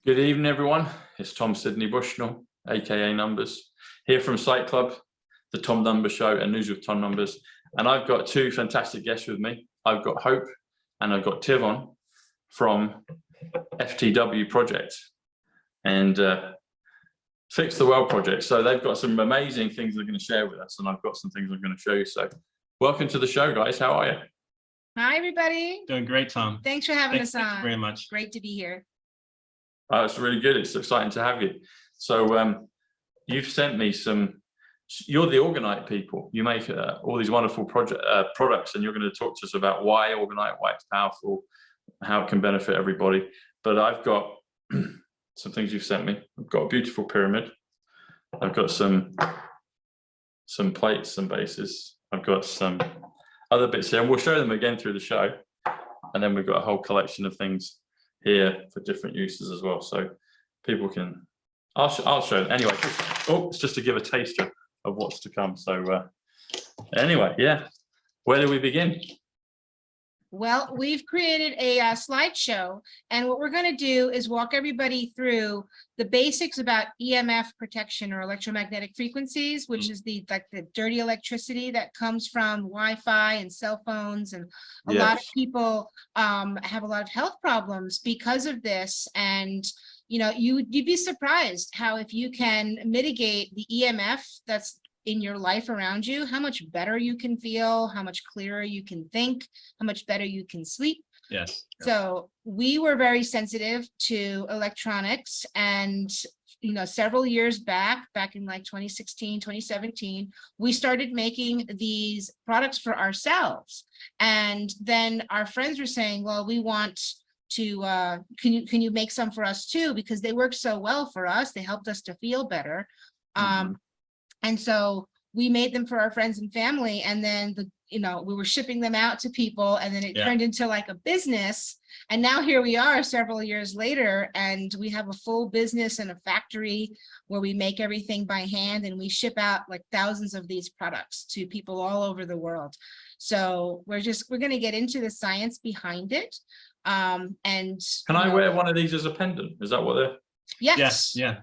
Good evening, everyone. It's Tom Sidney Bushnell, aka Numbers, here from Psych Club, the Tom Numbers Show, and News with Tom Numbers. And I've got two fantastic guests with me. I've got Hope and I've got Tivon from FTW Project and Fix the World Project. So they've got some amazing things they're going to share with us, and I've got some things I'm going to show you. So welcome to the show, guys. How are you? Hi, everybody. Doing great, Tom. Thanks for having us on. Thank you very much. Great to be here. It's really good. It's exciting to have you. So you've sent me some, you're the ORGONITE people. You make all these wonderful products, and you're going to talk to us about why ORGONITE, why it's powerful, how it can benefit everybody. But I've got some things you've sent me. I've got a beautiful pyramid. I've got some plates, some bases. I've got some other bits here, and we'll show them again through the show. And then we've got a whole collection of things here for different uses as well, so people can I'll show them anyway. It's just to give a taster of what's to come. So anyway, yeah, where do we begin? Well, we've created a slideshow, and what we're going to do is walk everybody through the basics about EMF protection, or electromagnetic frequencies, which is the dirty electricity that comes from Wi-Fi and cell phones, and a lot of people have a lot of health problems because of this. And you know, you'd be surprised how, if you can mitigate the EMF that's in your life around you, how much better you can feel, how much clearer you can think, how much better you can sleep. Yes. So we were very sensitive to electronics, and you know, several years back in like 2016, 2017, we started making these products for ourselves. And then our friends were saying, well, we want to can you make some for us too, because they work so well for us, they helped us to feel better. And so we made them for our friends and family, and then we were shipping them out to people, and then it turned into like a business. And now here we are several years later, and we have a full business and a factory where we make everything by hand, and we ship out like thousands of these products to people all over the world. So we're going to get into the science behind it. And can I wear one of these as a pendant? Is that what they're? Yes. Yeah.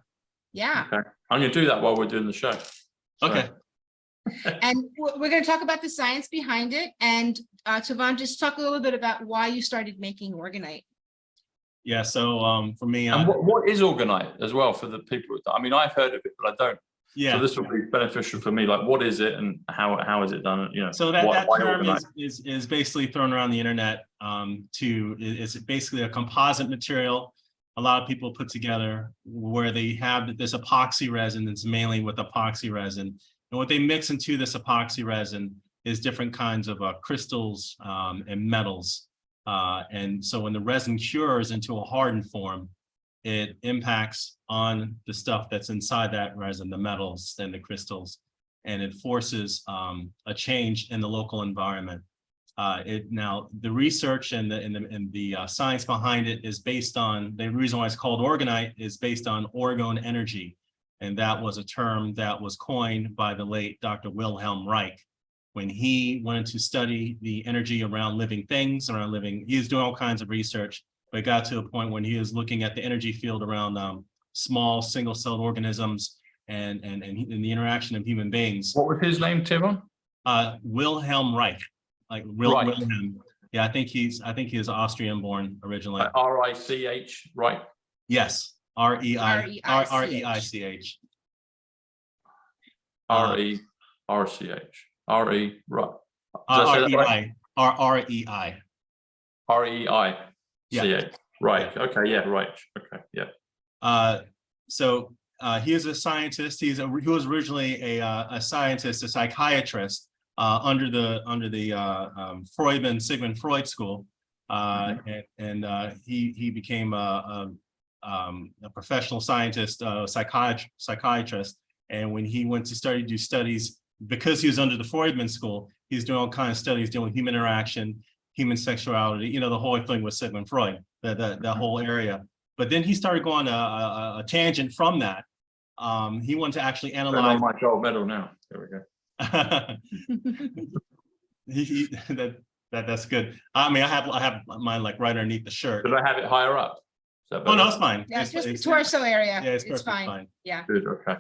Okay. I'm going to do that while we're doing the show. Okay. And we're going to talk about the science behind it. And Tivon, just talk a little bit about why you started making ORGONITE. Yeah. So for me, and what is ORGONITE as well, for the people? I mean, I've heard of it, but I don't. Yeah. So this will be beneficial for me. Like, what is it, and how is it done? You know. So that term is basically thrown around the internet. It's basically a composite material a lot of people put together, where they have this epoxy resin that's mainly with epoxy resin. And what they mix into this epoxy resin is different kinds of crystals and metals. And so when the resin cures into a hardened form, it impacts on the stuff that's inside that resin, the metals and the crystals, and it forces a change in the local environment. Now the research and the science behind it is based on, the reason why it's called ORGONITE is based on orgone energy. And that was a term that was coined by the late Dr. Wilhelm Reich when he wanted to study the energy around living things, he was doing all kinds of research, but got to a point when he was looking at the energy field around small single-celled organisms and the interaction of human beings. What was his name, Tivon? Wilhelm Reich. Like Wilhelm. Yeah, I think he is Austrian born originally. R-I-C-H, right? Yes. R-E-I-C-H. R-E-R-C-H. R-E, right. R-E-I. R-E-I. R-E-I-C-H. Right. Okay. Yeah. Right. Okay. Yeah. So he is a scientist. He was originally a scientist, a psychiatrist under the Sigmund Freud school, and he became a professional scientist, psychiatrist. And when he went to start to do studies, because he was under the Freudman school, he was doing all kinds of studies dealing with human interaction, human sexuality, you know, the whole thing with Sigmund Freud, that whole area. But then he started going a tangent from that. He wanted to actually analyze. I'm on my gold medal now. There we go. That's good. I mean, I have mine like right underneath the shirt. Did I have it higher up? Is that Oh, no, better? it's fine. Yeah, It's- just it's- torso area. Yeah, it's It's perfectly fine. fine. Yeah. Good, okay.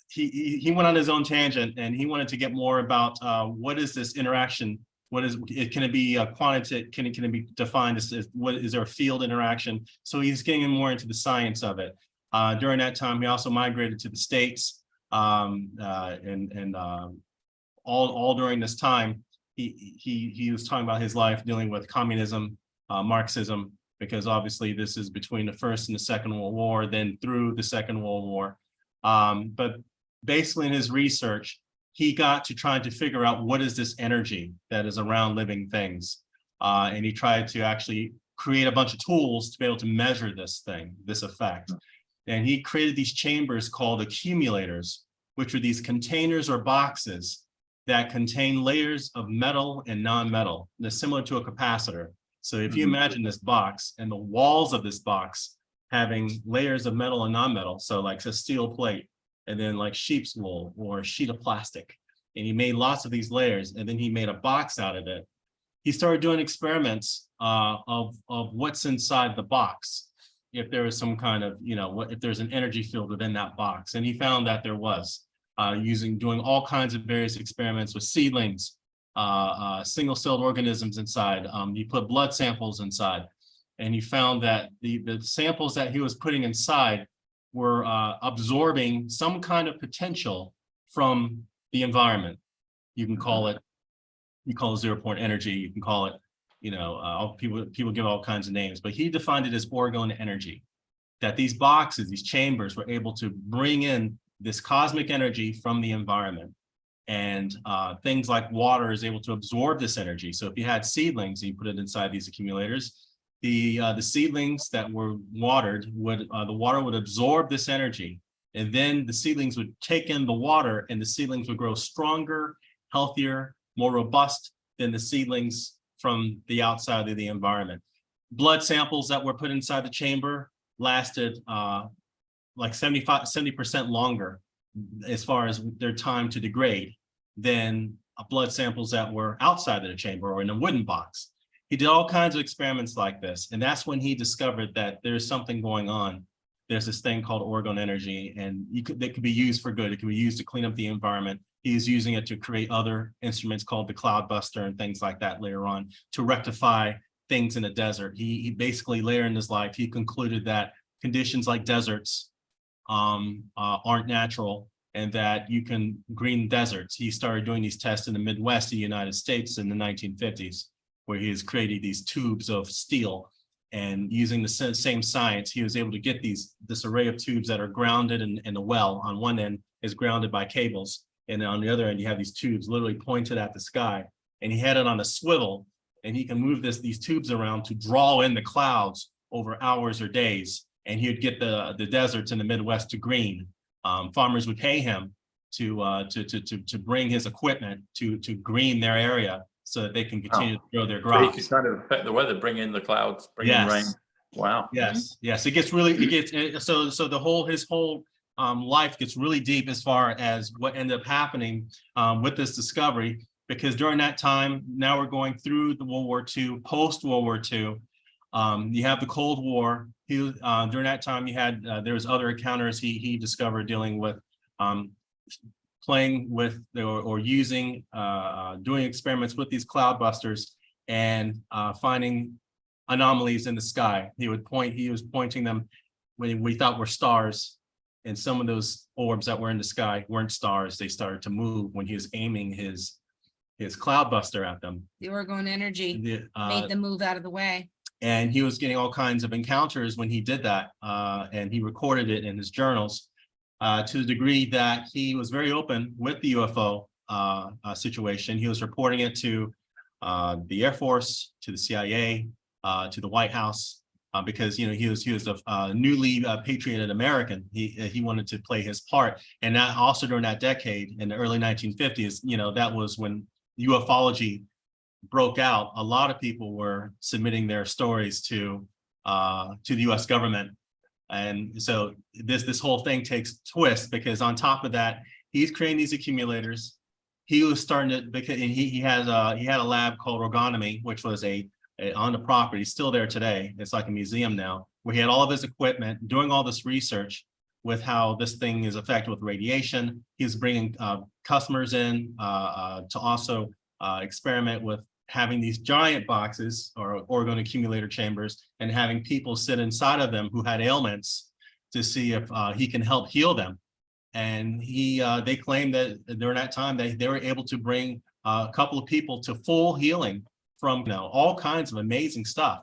He went on his own tangent and he wanted to get more about what is this interaction? What is it? Can it be quantitative? Can it be defined as what is there a field interaction? So he's getting more into the science of it. During that time, he also migrated to the States, and all during this time, he was talking about his life dealing with communism, Marxism, because obviously this is between the First and the Second World War, then through the Second World War. But basically in his research, he got to trying to figure out what is this energy that is around living things. And he tried to actually create a bunch of tools to be able to measure this thing, this effect. And he created these chambers called accumulators, which are these containers or boxes that contain layers of metal and non-metal. They're similar to a capacitor. So if you imagine this box and the walls of this box having layers of metal and non-metal, so like a steel plate, and then like sheep's wool or a sheet of plastic. And he made lots of these layers, and then he made a box out of it. He started doing experiments of what's inside the box. If there is some kind of, if there's an energy field within that box. And he found that there was, doing all kinds of various experiments with seedlings, single-celled organisms inside. He put blood samples inside, and he found that the samples that he was putting inside were absorbing some kind of potential from the environment. You can call it, zero-point energy. You can call it, people give all kinds of names, but he defined it as orgone energy, that these boxes, these chambers were able to bring in this cosmic energy from the environment. And things like water is able to absorb this energy. So if you had seedlings and you put it inside these accumulators, the seedlings that were watered the water would absorb this energy, and then the seedlings would take in the water, and the seedlings would grow stronger, healthier, more robust than the seedlings from the outside of the environment. Blood samples that were put inside the chamber lasted like 70% longer as far as their time to degrade than blood samples that were outside of the chamber or in a wooden box. He did all kinds of experiments like this, and that's when he discovered that there's something going on. There's this thing called orgone energy, and it could be used for good. It can be used to clean up the environment. He's using it to create other instruments called the Cloudbuster and things like that later on to rectify things in the desert. He basically later in his life, he concluded that conditions like deserts aren't natural, and that you can green deserts. He started doing these tests in the Midwest of the United States in the 1950s, where he has created these tubes of steel, and using the same science, he was able to get this array of tubes that are grounded, and the well on one end is grounded by cables. And then on the other end, you have these tubes literally pointed at the sky, and he had it on a swivel, and he can move these tubes around to draw in the clouds over hours or days. And he would get the deserts in the Midwest to green. Farmers would pay him to bring his equipment to green their area so that they can continue to grow their So you crops. can kind of affect the weather, bring in the clouds, bring in rain. Wow. Yes. It gets so his whole life gets really deep as far as what ended up happening with this discovery, because during that time, now we're going through the World War II, post World War II. You have the Cold War. During that time, you had there was other encounters he discovered dealing with playing with or using doing experiments with these cloudbusters and finding anomalies in the sky. He was pointing them when we thought were stars, and some of those orbs that were in the sky weren't stars. They started to move when he was aiming his cloudbuster at them. The orgone energy made them move out of the way. And he was getting all kinds of encounters when he did that, and he recorded it in his journals to the degree that he was very open with the UFO situation. He was reporting it to the Air Force, to the CIA, to the White House, because he was a newly patrioted American. He wanted to play his part, and that also during that decade in the early 1950s, that was when ufology broke out. A lot of people were submitting their stories to the U.S. government, and so this whole thing takes a twist, because on top of that, he's creating these accumulators. He was starting to, because he had a lab called ORGONITE, which was a on the property, still there today. It's like a museum now, where he had all of his equipment, doing all this research with how this thing is affected with radiation. He's bringing customers in to also experiment with having these giant boxes or orgone accumulator chambers and having people sit inside of them who had ailments to see if he can help heal them. And they claimed that during that time they were able to bring a couple of people to full healing from all kinds of amazing stuff.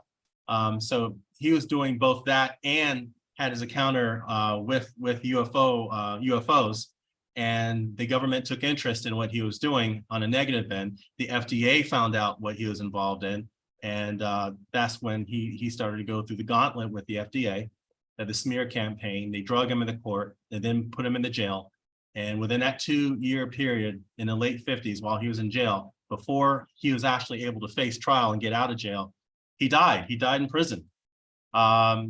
So he was doing both that and had his encounter with UFOs, and the government took interest in what he was doing on a negative end. The FDA found out what he was involved in, and that's when he started to go through the gauntlet with the FDA, the smear campaign. They drug him into court and then put him into jail. And within that 2-year period in the late 50s, while he was in jail, before he was actually able to face trial and get out of jail, he died. He died in prison. But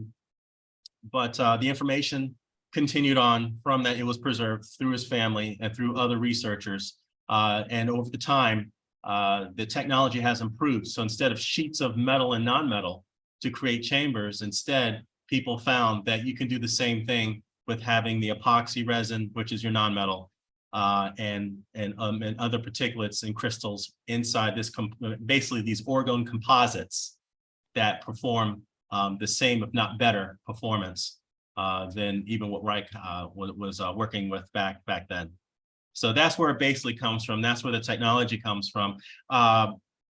the information continued on from that. It was preserved through his family and through other researchers. And over the time, the technology has improved. So instead of sheets of metal and non-metal to create chambers, instead, people found that you can do the same thing with having the epoxy resin, which is your non-metal, and other particulates and crystals inside this, basically these orgone composites that perform the same, if not better, performance than even what Reich was working with back then. So that's where it basically comes from. That's where the technology comes from.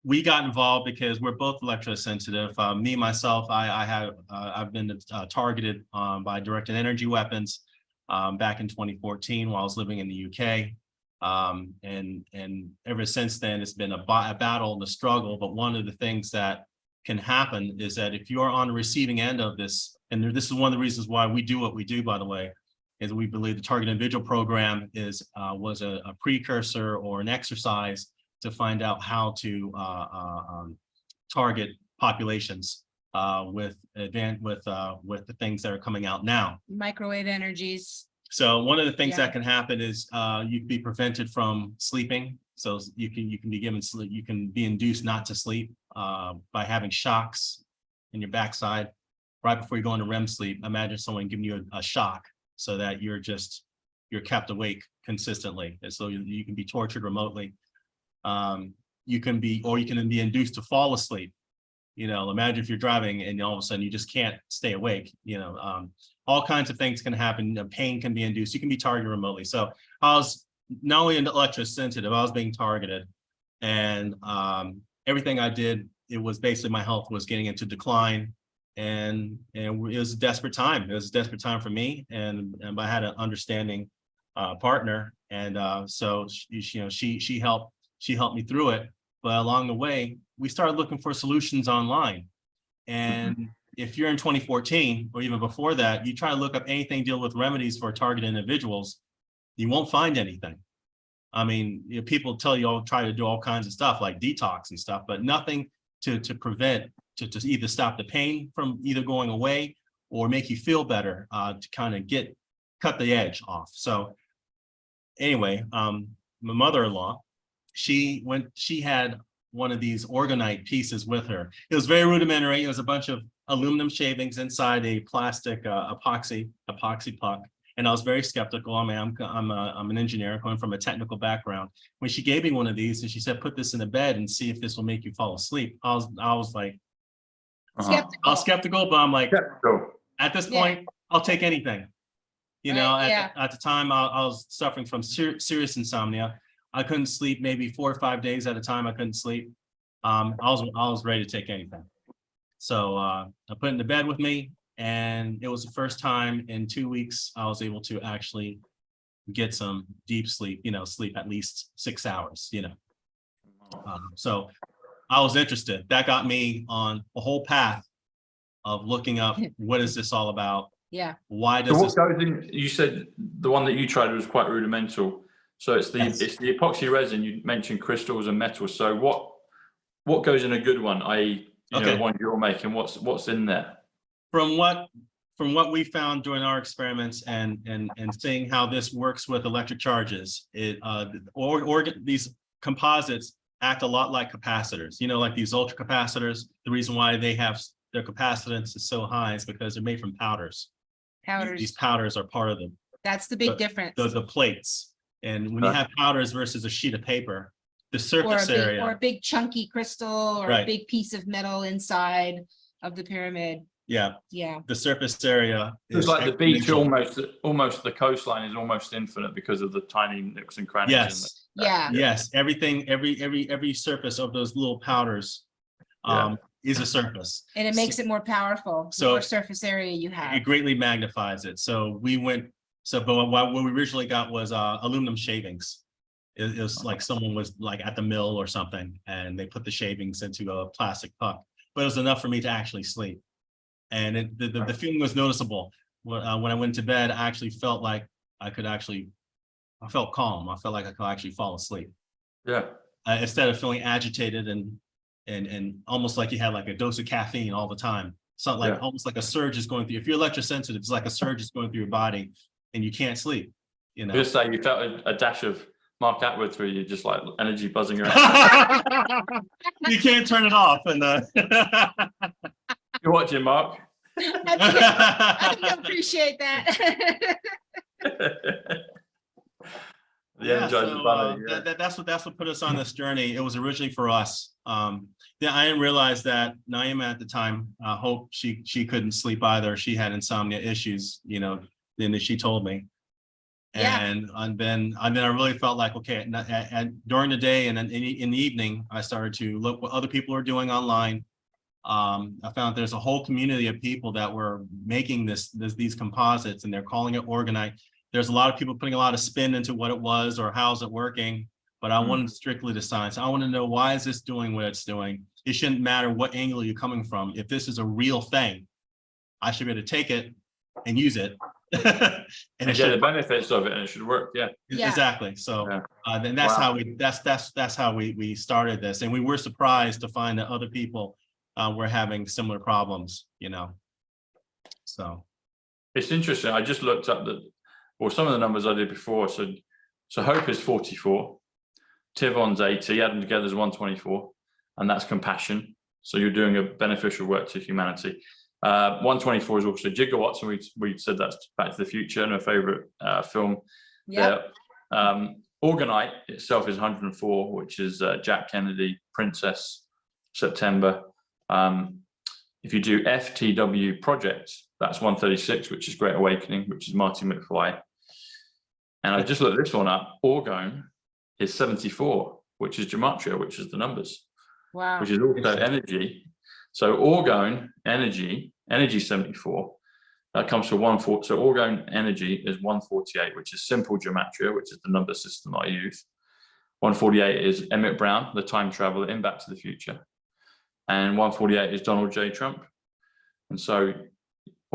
We got involved because we're both electrosensitive. Me, myself, I've been targeted by directed energy weapons back in 2014 while I was living in the UK. And ever since then, it's been a battle and a struggle. But one of the things that can happen is that if you're on the receiving end of this, and this is one of the reasons why we do what we do, by the way, is we believe the Target Individual Program was a precursor or an exercise to find out how to target populations with the things that are coming out now. Microwave energies. So one of the things that can happen is you can be prevented from sleeping. So you can be given sleep. You can be induced not to sleep by having shocks in your backside right before you go into REM sleep. Imagine someone giving you a shock so that you're kept awake consistently, and so you can be tortured remotely. You can be induced to fall asleep. Imagine if you're driving and all of a sudden you just can't stay awake. All kinds of things can happen. Pain can be induced. You can be targeted remotely. So I was not only an electrosensitive, I was being targeted, and everything I did, it was basically my health was getting into decline, and it was a desperate time. It was a desperate time for me, and I had an understanding partner, and so she helped me through it. But along the way, we started looking for solutions online. And if you're in 2014 or even before that, you try to look up anything dealing with remedies for targeted individuals, you won't find anything. I mean, people tell you try to do all kinds of stuff like detox and stuff, but nothing to prevent, to either stop the pain from either going away or make you feel better, to kind of cut the edge off. So anyway, my mother-in-law, she had one of these orgonite pieces with her. It was very rudimentary. It was a bunch of aluminum shavings inside a plastic epoxy puck. And I was very skeptical. I mean, I'm an engineer coming from a technical background. When she gave me one of these and she said, "Put this in the bed and see if this will make you fall asleep," I was like, Skeptical. I was skeptical, but I'm like, at this point, I'll take anything. At the time, I was suffering from serious insomnia. I couldn't sleep maybe 4 or 5 days at a time. I couldn't sleep. I was ready to take anything. So I put it in the bed with me, and it was the first time in 2 weeks I was able to actually get some deep sleep. Sleep at least 6 hours. So I was interested. That got me on a whole path of looking up what is this all about. Yeah. Why does so what goes in? You said the one that you tried was quite rudimental. So it's the epoxy resin. You mentioned crystals and metals. So what goes in a good one? I.e., the one you're making. What's in there? From what we found during our experiments and seeing how this works with electric charges, these composites act a lot like capacitors. You know, like these ultra capacitors, the reason why they have their capacitance is so high is because they're made from powders. Powders. These powders are part of them. That's the big difference. The plates. And when you have powders versus a sheet of paper, the surface area. Or a big chunky crystal or a Right. big piece of metal inside of the pyramid. Yeah, Yeah. the surface area. It's is like the beach, exponential. almost the coastline is almost infinite because of the tiny nooks and crannies. Yes. Yeah. Yes, everything, every surface of those little powders is a surface. And it makes it more powerful. The So- more surface area you have. It greatly magnifies it. So we went, but what we originally got was aluminum shavings. It was like someone was like at the mill or something, and they put the shavings into a plastic puck. But it was enough for me to actually sleep. And the feeling was noticeable. When I went to bed, I actually felt like I felt calm. I felt like I could actually fall asleep. Yeah. Instead of feeling agitated and almost like you had like a dose of caffeine all the time. Something like almost like a surge is going through. If you're electrosensitive, it's like a surge is going through your body and you can't sleep. You know. Just say you felt a dash of Mark Atwood through you, just like energy buzzing around. You can't turn it off. And You're watching, Mark. I appreciate that. Yeah, Energizer so, Bunny, yeah. that's what put us on this journey. It was originally for us. Then I didn't realize that Naima at the time, Hope, she couldn't sleep either. She had insomnia issues, you know, then she told me. Yeah. And then I really felt like, okay, and during the day and then in the evening, I started to look what other people are doing online. I found there's a whole community of people that were making these composites, and they're calling it Orgonite. There's a lot of people putting a lot of spin into what it was or how's it working, but I wanted strictly the science. I want to know, why is this doing what it's doing? It shouldn't matter what angle you're coming from. If this is a real thing, I should be able to take it and use it. And get the benefits of it, and it should work. Yeah. Yeah. Exactly. So then that's how we started this, and we were surprised to find that other people were having similar problems, you know. So It's interesting. I just looked up some of the numbers I did before. So Hope is 44, Tivon's 80, add them together is 124, and that's compassion. So you're doing a beneficial work to humanity. 124 is also gigawatts, and we said that's Back to the Future, and a favorite film. Yeah. Orgonite itself is 104, which is Jack Kennedy, Princess, September. If you do FTW Project, that's 136, which is Great Awakening, which is Marty McFly. And I just looked this one up. Orgone is 74, which is gematria, which is the numbers. Wow. Which is also energy. So Orgone energy 74, that comes to 140. So Orgone energy is 148, which is simple gematria, which is the number system I use. 148 is Emmett Brown, the time traveler in Back to the Future. And 148 is Donald J. Trump. And so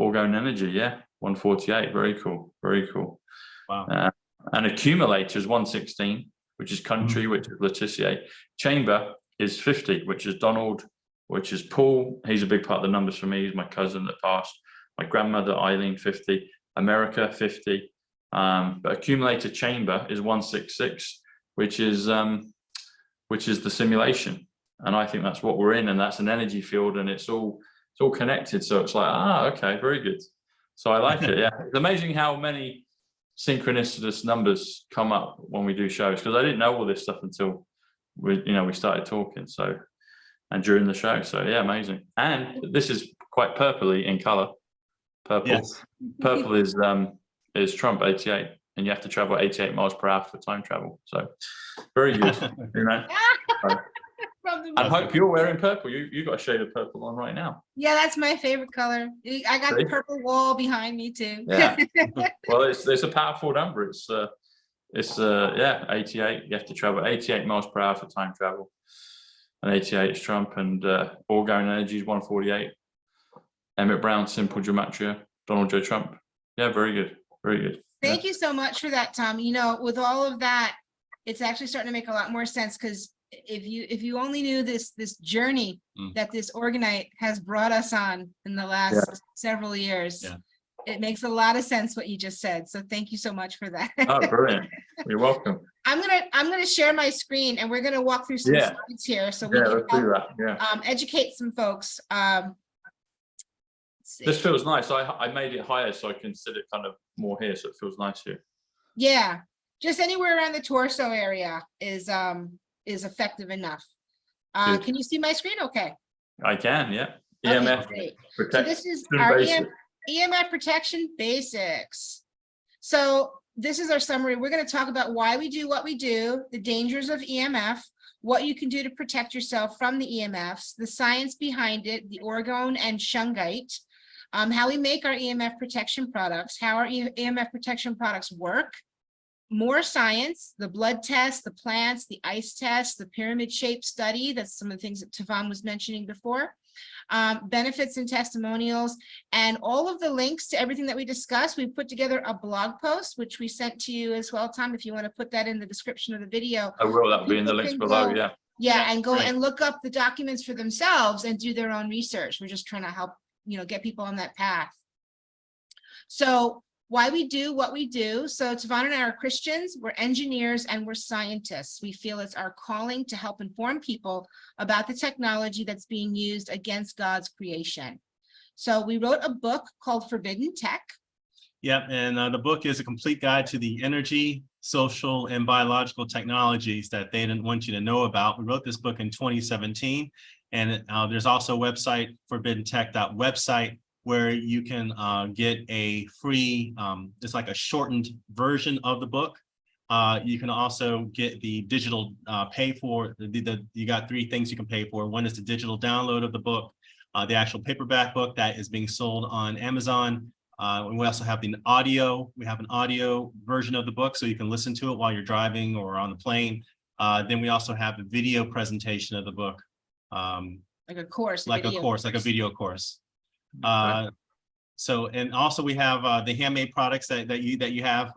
Orgone energy, 148, very cool, very cool. wow. And accumulator is 116, which is country, which is Letitia. Chamber is 50, which is Donald, which is Paul. He's a big part of the numbers for me. He's my cousin that passed. My grandmother, Eileen, 50. America, 50. But accumulator chamber is 166, which is the simulation. And I think that's what we're in, and that's an energy field, and it's all connected. So it's like, okay, very good. So I like it. Yeah, it's amazing how many synchronicitous numbers come up when we do shows, because I didn't know all this stuff until we started talking. So, and during the show. So yeah, amazing. And this is quite purpley in color. Purple. Yes. Purple is Trump 88, and you have to travel 88 miles per hour for time travel. So very good. You know. I hope you're wearing purple. You got a shade of purple on right now. Yeah, that's my favorite color. I got the purple wall behind me too. Yeah. Well, it's a powerful number. It's 88. You have to travel 88 miles per hour for time travel, and 88 is Trump, and Orgone energy is 148. Emmett Brown, simple gematria. Donald J. Trump. Yeah, very good, very good. Thank you so much for that, Tom. You know, with all of that, it's actually starting to make a lot more sense, because if you only knew this journey that this Orgonite has brought us on in the last several years, it makes a lot of sense what you just said. So thank you so much for that. Oh, brilliant. You're welcome. I'm gonna share my screen and we're gonna walk through some Yeah. slides here so we Yeah, can let's do help, that. Yeah. educate some folks. Let's see. This feels nice. I made it higher so I can sit it kind of more here, so it feels nice here. Yeah, just anywhere around the torso area is effective enough. Good. Can you see my screen? Okay. I can, yeah. Okay, EMF great. So protection this is our basic. EMF protection basics. So this is our summary. We're going to talk about why we do what we do, the dangers of EMF, what you can do to protect yourself from the EMFs, the science behind it, the orgone and shungite, how we make our EMF protection products, how our EMF protection products work, more science, the blood test, the plants, the ice test, the pyramid shape study. That's some of the things that Tivon was mentioning before. Benefits and testimonials, and all of the links to everything that we discussed. We put together a blog post, which we sent to you as well, Tom, if you want to put that in the description of the video. I will, that'll be in the links below, yeah. Yeah, and go great. and look up the documents for themselves and do their own research. We're just trying to help, get people on that path. So why we do what we do. So Tivon and I are Christians, we're engineers, and we're scientists. We feel it's our calling to help inform people about the technology that's being used against God's creation. So we wrote a book called Forbidden Tech. Yep, and the book is a complete guide to the energy, social, and biological technologies that they didn't want you to know about. We wrote this book in 2017, and there's also a website, forbiddentech.website, where you can get a free, it's like a shortened version of the book. You can also get the digital pay for, you got 3 things you can pay for. One is the digital download of the book, the actual paperback book that is being sold on Amazon. And we also have the audio. We have an audio version of the book, so you can listen to it while you're driving or on the plane. Then we also have a video presentation of the book. Like a course. Like a course, like a video course. So, and also we have the handmade products that you have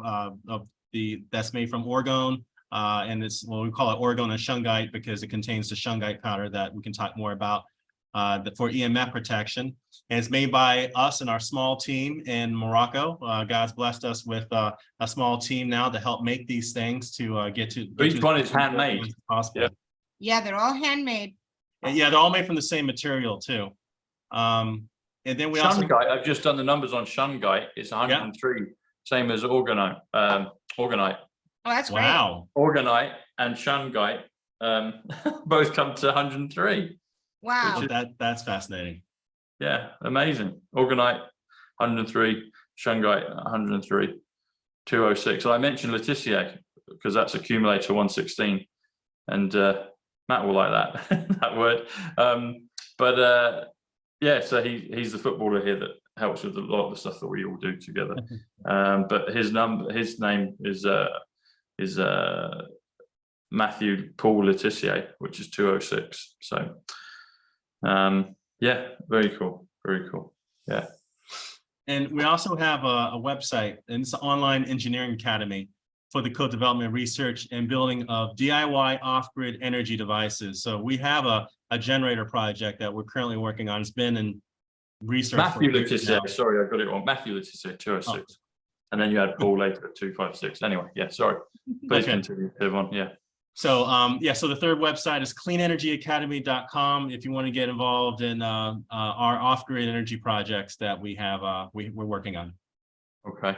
that's made from orgone, and it's, well, we call it orgone and shungite because it contains the shungite powder that we can talk more about for EMF protection. And it's made by us and our small team in Morocco. God's blessed us with a small team now to help make these things to get to. Each one is handmade. Possible. Yeah, they're all handmade. And yeah, they're all made from the same material too. And then we shungite, also, I've just done the numbers on shungite. It's 103, same as orgonite. Orgonite. Oh, that's great. wow. Orgonite and shungite both come to 103. Wow. That's fascinating. Yeah, amazing. Orgonite 103, shungite 103, 206. So I mentioned Letitia because that's accumulator 116, and Matt will like that that word. Yeah, so he's the footballer here that helps with a lot of the stuff that we all do together. But his name is Matthew Paul Letitia, which is 206. So yeah, very cool, very cool. Yeah. And we also have a website, and it's an online engineering academy for the co-development, research, and building of DIY off-grid energy devices. So we have a generator project that we're currently working on. It's been in research. Matthew Letitia, sorry, I got it wrong. Matthew Letitia, 206. Oh. And then you had Paul later at 256. Anyway, yeah, sorry. Please continue, Tivon. Yeah. So yeah, so the third website is cleanenergyacademy.com if you want to get involved in our off-grid energy projects that we have we're working on. Okay.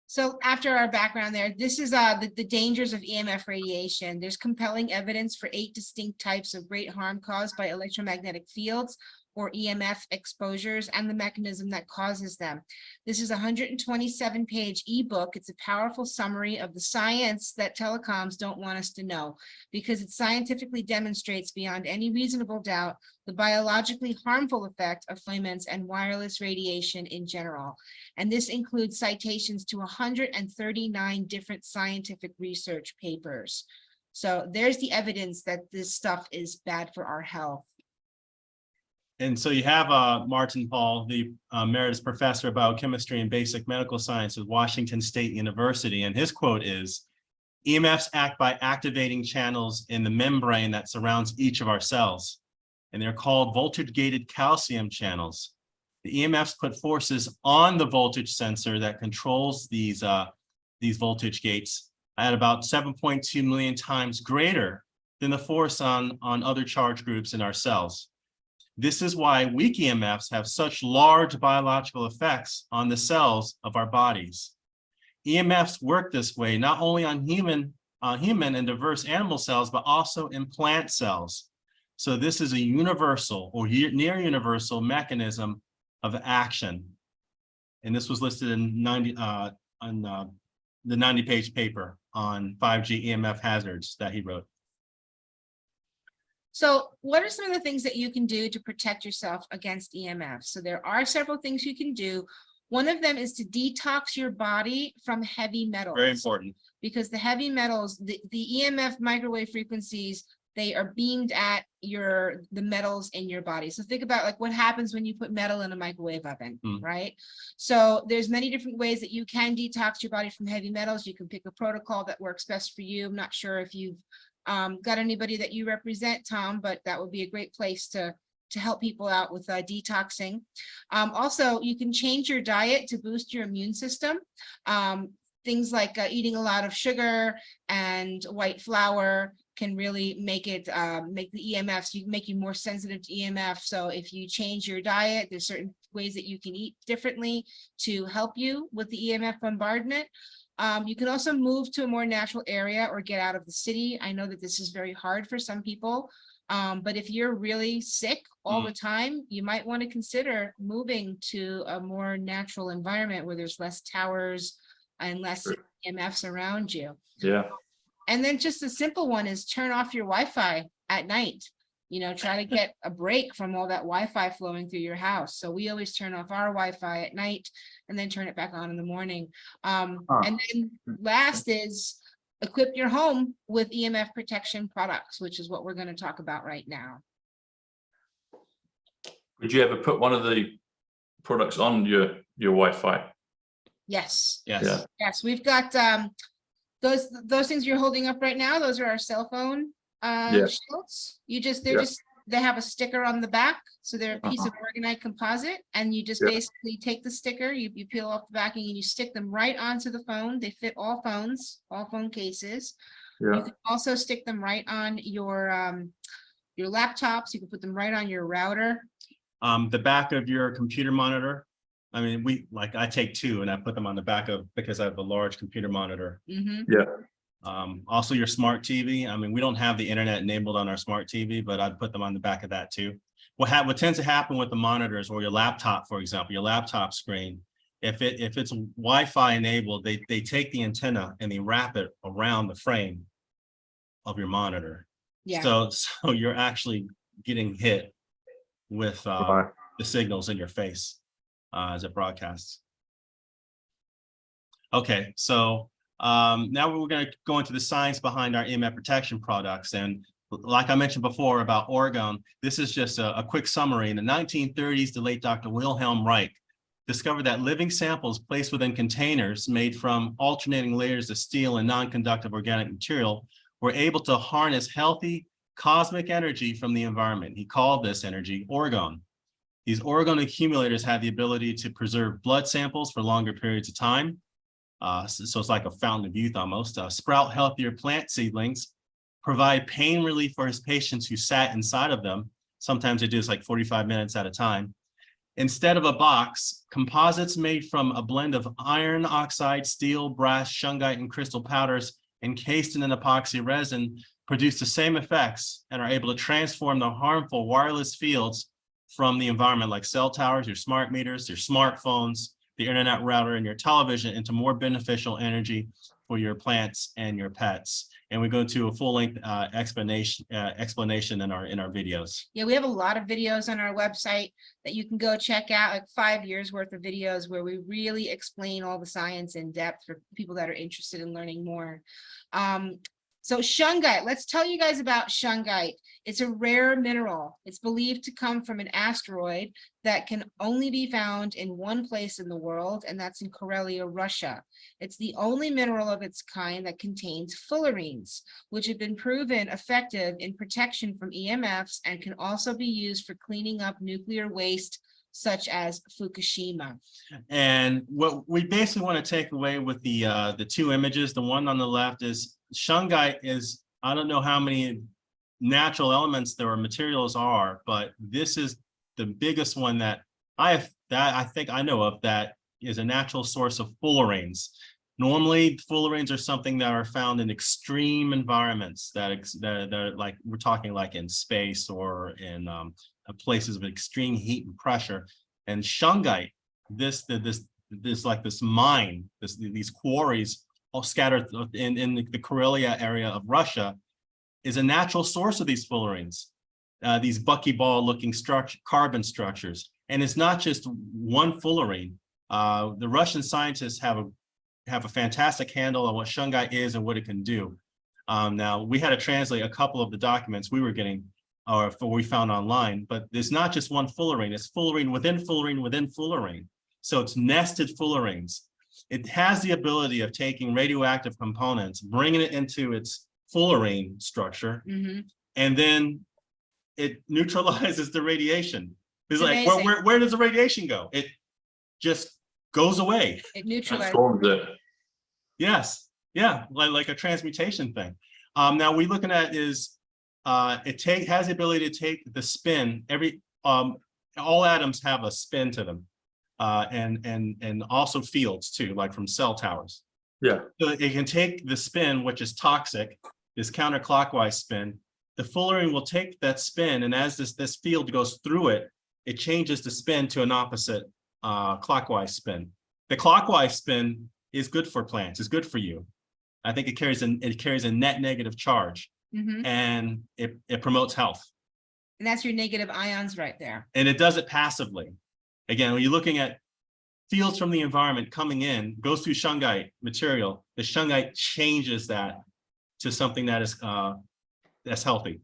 So after our background there, this is the dangers of EMF radiation. There's compelling evidence for 8 distinct types of great harm caused by electromagnetic fields or EMF exposures and the mechanism that causes them. This is a 127-page ebook. It's a powerful summary of the science that telecoms don't want us to know, because it scientifically demonstrates beyond any reasonable doubt the biologically harmful effect of deployments and wireless radiation in general. And this includes citations to 139 different scientific research papers. So there's the evidence that this stuff is bad for our health. And so you have Martin Paul, the emeritus professor of biochemistry and basic medical science at Washington State University. And his quote is, EMFs act by activating channels in the membrane that surrounds each of our cells. And they're called voltage-gated calcium channels. The EMFs put forces on the voltage sensor that controls these these voltage gates at about 7.2 million times greater than the force on other charge groups in our cells. This is why weak EMFs have such large biological effects on the cells of our bodies. EMFs work this way not only on human and diverse animal cells, but also in plant cells. So this is a universal or near universal mechanism of action. And this was listed in the 90-page paper on 5G EMF hazards that he wrote. So what are some of the things that you can do to protect yourself against EMF? So there are several things you can do. One of them is to detox your body from heavy metals. Very important. Because the heavy metals, the EMF microwave frequencies, they are beamed at the metals in your body. So think about like what happens when you put metal in a microwave oven, right? So there's many different ways that you can detox your body from heavy metals. You can pick a protocol that works best for you. I'm not sure if you've got anybody that you represent, Tom, but that would be a great place to help people out with detoxing. Also, you can change your diet to boost your immune system. Things like eating a lot of sugar and white flour can really make the EMFs, make you more sensitive to EMF. So if you change your diet, there's certain ways that you can eat differently to help you with the EMF bombardment. You can also move to a more natural area or get out of the city. I know that this is very hard for some people, but if you're really sick all the time, you might want to consider moving to a more natural environment where there's less towers and less EMFs around you. Yeah. And then just a simple one is turn off your Wi-Fi at night. Try to get a break from all that Wi-Fi flowing through your house. So we always turn off our Wi-Fi at night and then turn it back on in the morning. And then last is equip your home with EMF protection products, which is what we're going to talk about right now. Would you ever put one of the products on your Wi-Fi? Yes. Yes. Yeah. Yes. We've got those things you're holding up right now. Those are our cell phone shields. They have a sticker on the back, so they're a piece of Orgonite composite, and you just basically take the sticker, you peel off the backing, and you stick them right onto the phone. They fit all phones, all phone cases. You can also stick them right on your laptops. You can put them right on your router. The back of your computer monitor. I mean, I take two and I put them on the back because I have a large computer monitor. Yeah. Also your smart TV. I mean, we don't have the internet enabled on our smart TV, but I'd put them on the back of that too. What tends to happen with the monitors or your laptop, for example, your laptop screen, if it's Wi-Fi enabled, they take the antenna and they wrap it around the frame of your monitor. Yeah. So you're actually getting hit with the signals in your face as it broadcasts. Okay, so now we're going to go into the science behind our EMF protection products. And like I mentioned before about Oregon, this is just a quick summary. In the 1930s, the late Dr. Wilhelm Reich discovered that living samples placed within containers made from alternating layers of steel and non-conductive organic material were able to harness healthy cosmic energy from the environment. He called this energy orgone. These orgone accumulators have the ability to preserve blood samples for longer periods of time. So it's like a fountain of youth almost. Sprout healthier plant seedlings, provide pain relief for his patients who sat inside of them. Sometimes they do this like 45 minutes at a time. Instead of a box, composites made from a blend of iron oxide, steel, brass, shungite, and crystal powders encased in an epoxy resin produce the same effects and are able to transform the harmful wireless fields from the environment like cell towers, your smart meters, your smartphones, the internet router, and your television into more beneficial energy for your plants and your pets. And we go into a full-length explanation in our videos. Yeah, we have a lot of videos on our website that you can go check out, like 5 years worth of videos where we really explain all the science in depth for people that are interested in learning more. So shungite, let's tell you guys about shungite. It's a rare mineral. It's believed to come from an asteroid that can only be found in one place in the world, and that's in Karelia, Russia. It's the only mineral of its kind that contains fullerenes, which have been proven effective in protection from EMFs and can also be used for cleaning up nuclear waste such as Fukushima. And what we basically want to take away with the two images, the one on the left is shungite is, I don't know how many natural elements there are, materials are, but this is the biggest one that I think I know of that is a natural source of fullerenes. Normally, fullerenes are something that are found in extreme environments that are like, we're talking like in space or in places of extreme heat and pressure. And shungite, this mine, these quarries all scattered in the Karelia area of Russia, is a natural source of these fullerenes, these buckyball looking carbon structures. And it's not just one fullerene. The Russian scientists have a fantastic handle on what shungite is and what it can do. Now, we had to translate a couple of the documents we were getting, or we found online, but there's not just one fullerene, it's fullerene within fullerene within fullerene. So it's nested fullerenes. It has the ability of taking radioactive components, bringing it into its fullerene structure, and then it neutralizes the radiation. It's like, where does the radiation go? It just goes away. It neutralizes. Yes, yeah, like a transmutation thing. Now we're looking at is it has the ability to take the spin. All atoms have a spin to them, and also fields too, like from cell towers. Yeah. So it can take the spin, which is toxic, this counterclockwise spin. The fullerene will take that spin, and as this field goes through it, it changes the spin to an opposite clockwise spin. The clockwise spin is good for plants, it's good for you. I think it carries a net negative charge, and it promotes health. And that's your negative ions right there. And it does it passively. Again, when you're looking at fields from the environment coming in, goes through shungite material, the shungite changes that to something that is that's healthy.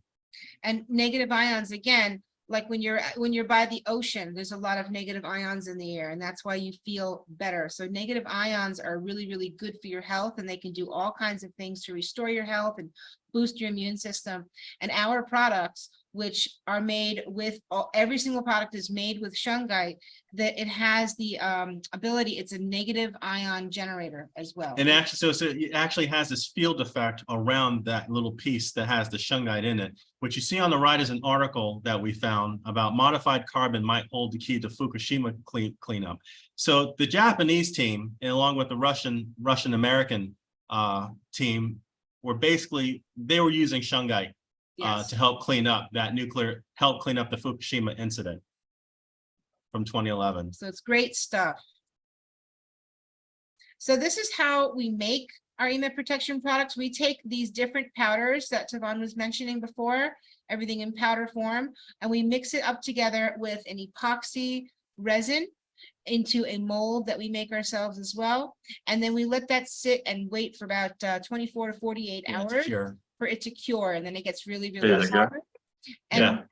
And negative ions, again, like when you're by the ocean, there's a lot of negative ions in the air, and that's why you feel better. So negative ions are really, really good for your health, and they can do all kinds of things to restore your health and boost your immune system. And our products, which are made with every single product is made with shungite, that it has the ability, it's a negative ion generator as well. And actually, so it actually has this field effect around that little piece that has the shungite in it. What you see on the right is an article that we found about modified carbon might hold the key to Fukushima cleanup. So the Japanese team, and along with the Russian-American team, they were using shungite to help clean up that help clean up the Fukushima incident from 2011. So it's great stuff. So this is how we make our EMF protection products. We take these different powders that Tivon was mentioning before, everything in powder form, and we mix it up together with an epoxy resin into a mold that we make ourselves as well. And then we let that sit and wait for about 24 to 48 hours for it to cure. And then it gets really, really soft. And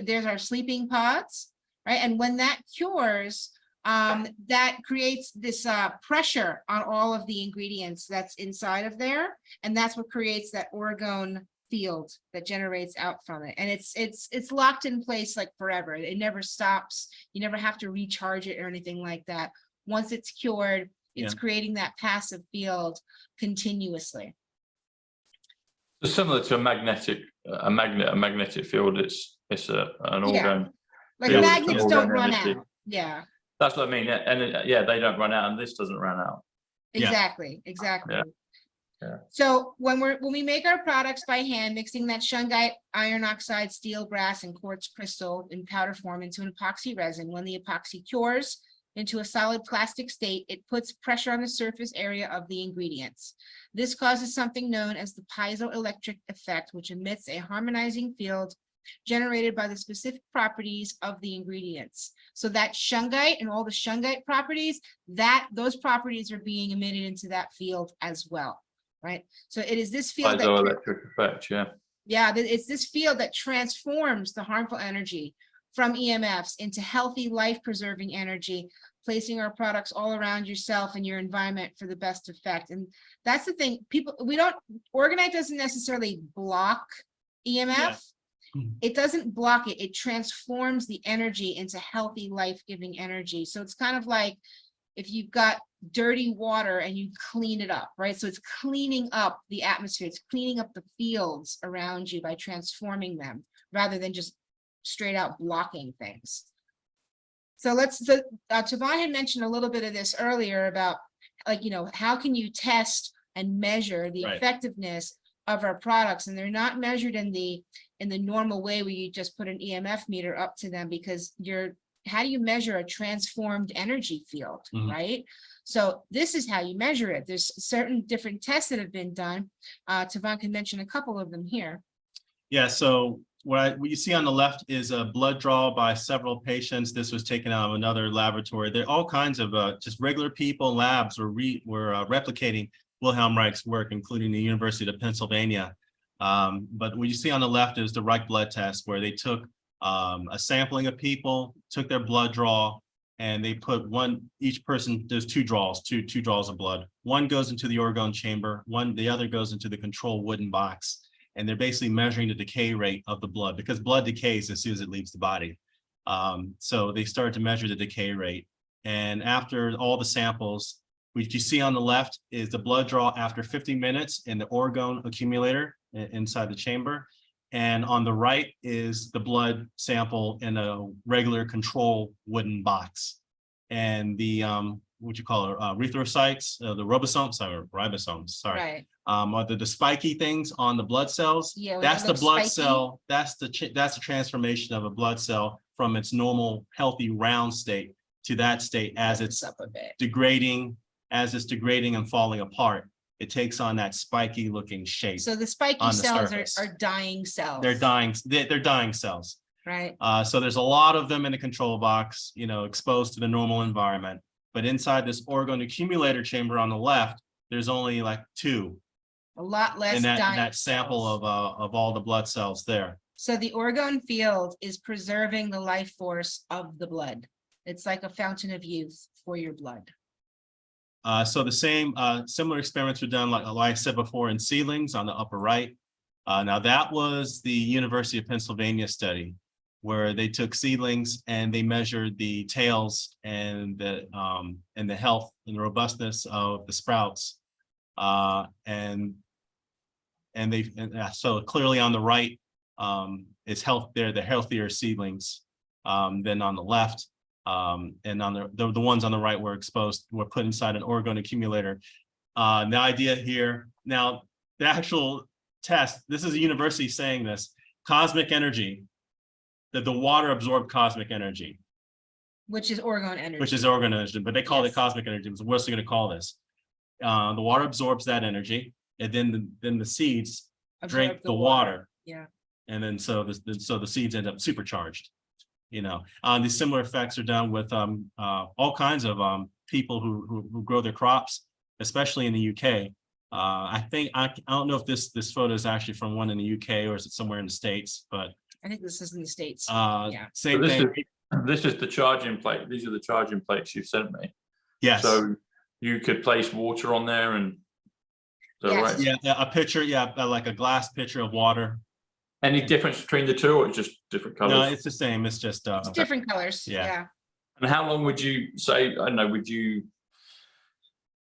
there's our sleeping pods, right? And when that cures, that creates this pressure on all of the ingredients that's inside of there. And that's what creates that orgone field that generates out from it. And it's locked in place like forever. It never stops. You never have to recharge it or anything like that. Once it's cured, it's creating that passive field continuously. It's similar to a magnetic field. It's an orgone. Like magnets don't run out. Yeah. That's what I mean. And they don't run out, and this doesn't run out. Exactly. Yeah. So when we make our products by hand, mixing that shungite, iron oxide, steel, brass, and quartz crystal in powder form into an epoxy resin, when the epoxy cures into a solid plastic state, it puts pressure on the surface area of the ingredients. This causes something known as the piezoelectric effect, which emits a harmonizing field generated by the specific properties of the ingredients. So that shungite and all the shungite properties, those properties are being emitted into that field as well, right? So it is this field piezoelectric effect, it's this field that transforms the harmful energy from EMFs into healthy, life-preserving energy, placing our products all around yourself and your environment for the best effect. And that's the thing, Orgonite doesn't necessarily block EMF. it doesn't block it. It transforms the energy into healthy, life-giving energy. So it's kind of like if you've got dirty water and you clean it up, right? So it's cleaning up the atmosphere. It's cleaning up the fields around you by transforming them rather than just straight out blocking things. So Tivon had mentioned a little bit of this earlier about, like, how can you test and measure the effectiveness of our products? And they're not measured in the normal way where you just put an EMF meter up to them, because how do you measure a transformed energy field, right? So this is how you measure it. There's certain different tests that have been done. Tivon can mention a couple of them here. Yeah, so what you see on the left is a blood draw by several patients. This was taken out of another laboratory. There are all kinds of just regular people, labs were replicating Wilhelm Reich's work, including the University of Pennsylvania. But what you see on the left is the Reich blood test, where they took a sampling of people, took their blood draw, and they put each person, there's two draws of blood. One goes into the orgone chamber, the other goes into the control wooden box. And they're basically measuring the decay rate of the blood, because blood decays as soon as it leaves the body. So they started to measure the decay rate. And after all the samples, what you see on the left is the blood draw after 50 minutes in the orgone accumulator inside the chamber. And on the right is the blood sample in a regular control wooden box. And the, what you call it, erythrocytes, the ribosomes, sorry. Right. Are the spiky things on the blood cells? Yeah, that's the blood spiky cell. That's the transformation of a blood cell from its normal, healthy, round state to that state as it's degrading, and falling apart. It takes on that spiky looking shape. So the spiky cells are dying cells. They're dying. They're dying cells. Right. So there's a lot of them in the control box, exposed to the normal environment. But inside this orgone accumulator chamber on the left, there's only like 2. A lot less in dying that sample cells. of all the blood cells there. So the orgone field is preserving the life force of the blood. It's like a fountain of youth for your blood. So the similar experiments were done, like I said before, in seedlings on the upper right. Now that was the University of Pennsylvania study, where they took seedlings and they measured the tails and the health and the robustness of the sprouts. So clearly on the right is the healthier seedlings than on the left. And on the ones on the right were put inside an orgone accumulator. The idea here, now the actual test, this is a university saying this, cosmic energy, that the water absorbed cosmic energy. Which is orgone energy. Which is orgone energy, but they call it cosmic energy. So what's going to call this? The water absorbs that energy, and then the seeds drink the water. Yeah. And then so the seeds end up supercharged. These similar effects are done with all kinds of people who grow their crops, especially in the UK. I don't know if this photo is actually from one in the UK or is it somewhere in the States, but I think this is in the States. Yeah. Same thing. This is the charging plate. These are the charging plates you sent me. Yes. So you could place water on there and. Yes. Right? Yeah, a pitcher. Yeah, like a glass pitcher of water. Any difference between the two, or just different colors? No, it's the same. It's just it's different colors. Yeah. And how long would you say? I don't know. Would you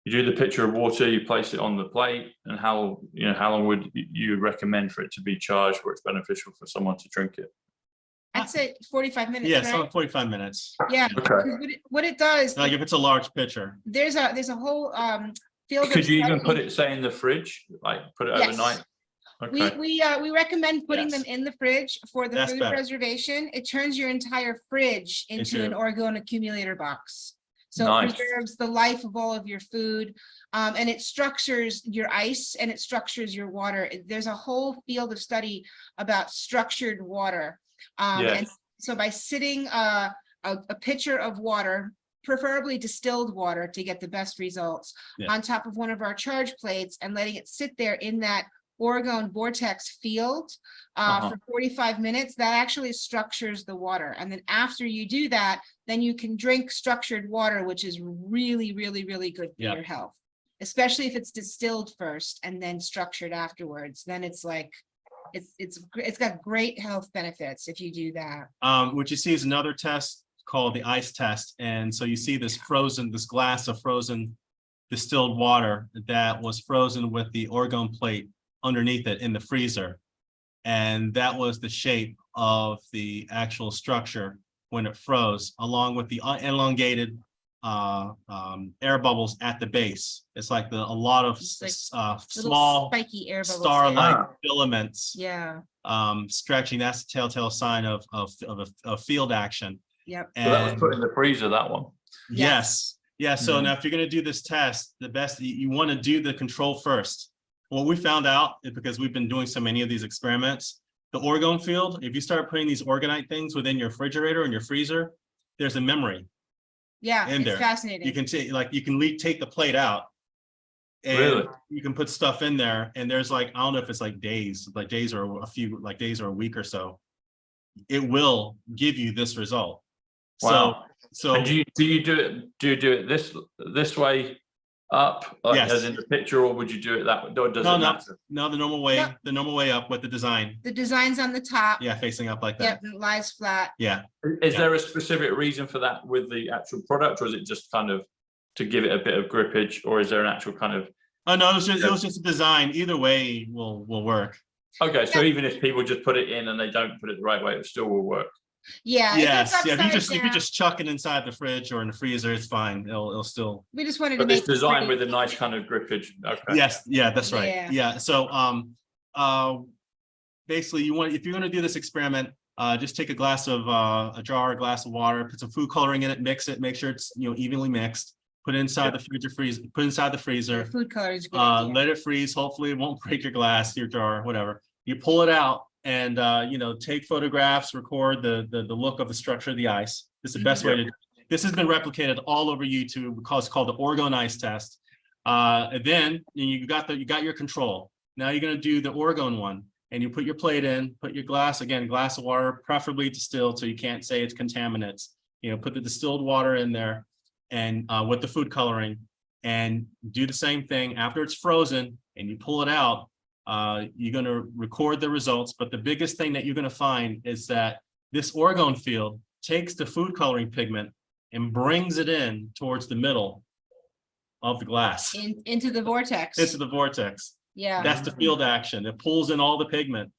do the pitcher of water? You place it on the plate, and how long would you recommend for it to be charged where it's beneficial for someone to drink it? I'd say 45 minutes. Yeah, right? so 45 minutes. Yeah. Okay. What it does. Like if it's a large pitcher. There's a whole field. Could you even put it, say, in the fridge? Like put it overnight? Okay. We recommend putting them in the fridge for the That's food better. preservation. It turns your entire fridge into an orgone accumulator box. So Nice. it preserves the life of all of your food, and it structures your ice and it structures your water. There's a whole field of study about structured water. Yes. And so by sitting a pitcher of water, preferably distilled water to get the best results, on top of one of our charge plates and letting it sit there in that orgone vortex field for 45 minutes, that actually structures the water. And then after you do that, then you can drink structured water, which is really, really, really good for your health, especially if it's distilled first and then structured afterwards. Then it's like It's got great health benefits if you do that. What you see is another test called the ice test. And so you see this glass of frozen distilled water that was frozen with the orgone plate underneath it in the freezer. And that was the shape of the actual structure when it froze, along with the elongated air bubbles at the base. It's like a lot of small spiky air bubbles. star-like filaments. Yeah. Stretching. That's the telltale sign of field action. Yep. So that was put in the freezer, that one. Yes. Yeah. So now if you're going to do this test, the best you want to do the control first. What we found out is because we've been doing so many of these experiments, the orgone field, if you start putting these orgonite things within your refrigerator and your freezer, there's a memory. Yeah, in it's there. fascinating. You can take take the plate out and Really? you can put stuff in there, and there's like, I don't know if it's like days or days or a week or so. It will give you this result. Wow. So and do you do it this way up, like Yes. as in the picture, or would you do it that way? Or does it matter? no, the normal way, Yep. the normal way up with the design. The design's on the top. Yeah, facing up like Yep, that. and it lies flat. Yeah. Is Yeah. there a specific reason for that with the actual product, or is it just kind of to give it a bit of grippage, or is there an actual kind of? Oh no, it was just a design. Either way will work. Okay, so even if people just put it in and they don't put it the right way, it still will work. Yeah. Yes, If yeah. it's If you upside just chuck it inside the fridge or in the freezer, it's fine. It'll still. down, we just wanted to But make it's it designed pretty. with a nice kind of grippage. Okay. Yes, yeah, that's right. Yeah. Yeah. So basically if you're gonna do this experiment, just take a glass of a glass of water, put some food coloring in it, mix it, make sure it's evenly mixed, put it inside the freezer, put it inside the freezer, Food color is a good idea. let it freeze. Hopefully it won't break your glass, your jar, whatever. You pull it out and take photographs, record the look of the structure of the ice. This is the best way to do it. This has been replicated all over YouTube because it's called the orgone ice test. And then you got your control. Now you're going to do the orgone one, and you put your plate in, put your glass of water, preferably distilled, so you can't say it's contaminants. Put the distilled water in there, and with the food coloring, and do the same thing after it's frozen, and you pull it out. You're going to record the results, but the biggest thing that you're going to find is that this orgone field takes the food coloring pigment and brings it in towards the middle of the glass. Into the vortex. Into the vortex. Yeah. That's the field action. It pulls in all the pigment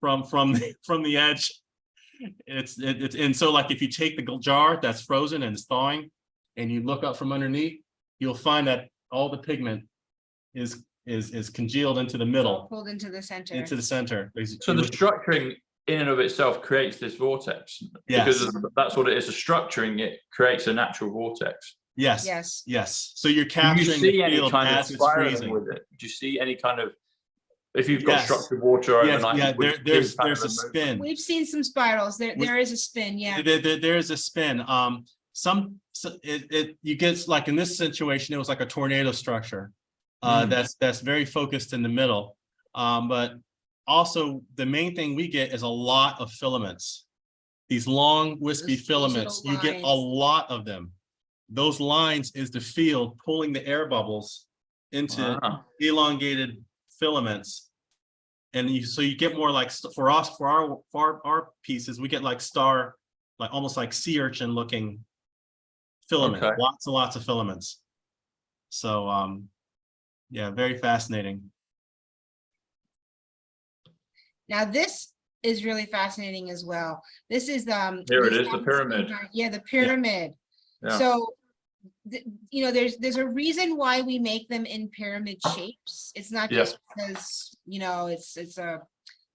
from the edge. It's and so like if you take the jar that's frozen and it's thawing, and you look up from underneath, you'll find that all the pigment is congealed into the middle. Pulled into the center. Into the center. So the structuring in and of itself creates this vortex. Yes. Because that's what it is. The structuring, it creates a natural vortex. Yes. Yes. Yes. So you're Do you capturing see the any field kind of as it's spiraling freezing. with it? Do you see any kind of, if you've got Yes. structured water Yes, overnight? yeah, would you there's kind of a move- spin. We've seen some spirals. There is a spin. Yeah. There is a spin. You get like in this situation, it was like a tornado structure. That's very focused in the middle. But also the main thing we get is a lot of filaments. These long wispy Those filaments, you get a lines. lot of them. Those lines is the field pulling the air bubbles into elongated filaments. And so you get more like, for our pieces, we get like almost like sea urchin looking filament, Okay. lots and lots of filaments. So yeah, very fascinating. Now this is really fascinating as well. This is Here it is, the pyramid. Yeah, the pyramid. Yeah. So there's a reason why we make them in pyramid shapes. It's not Yeah. just because it's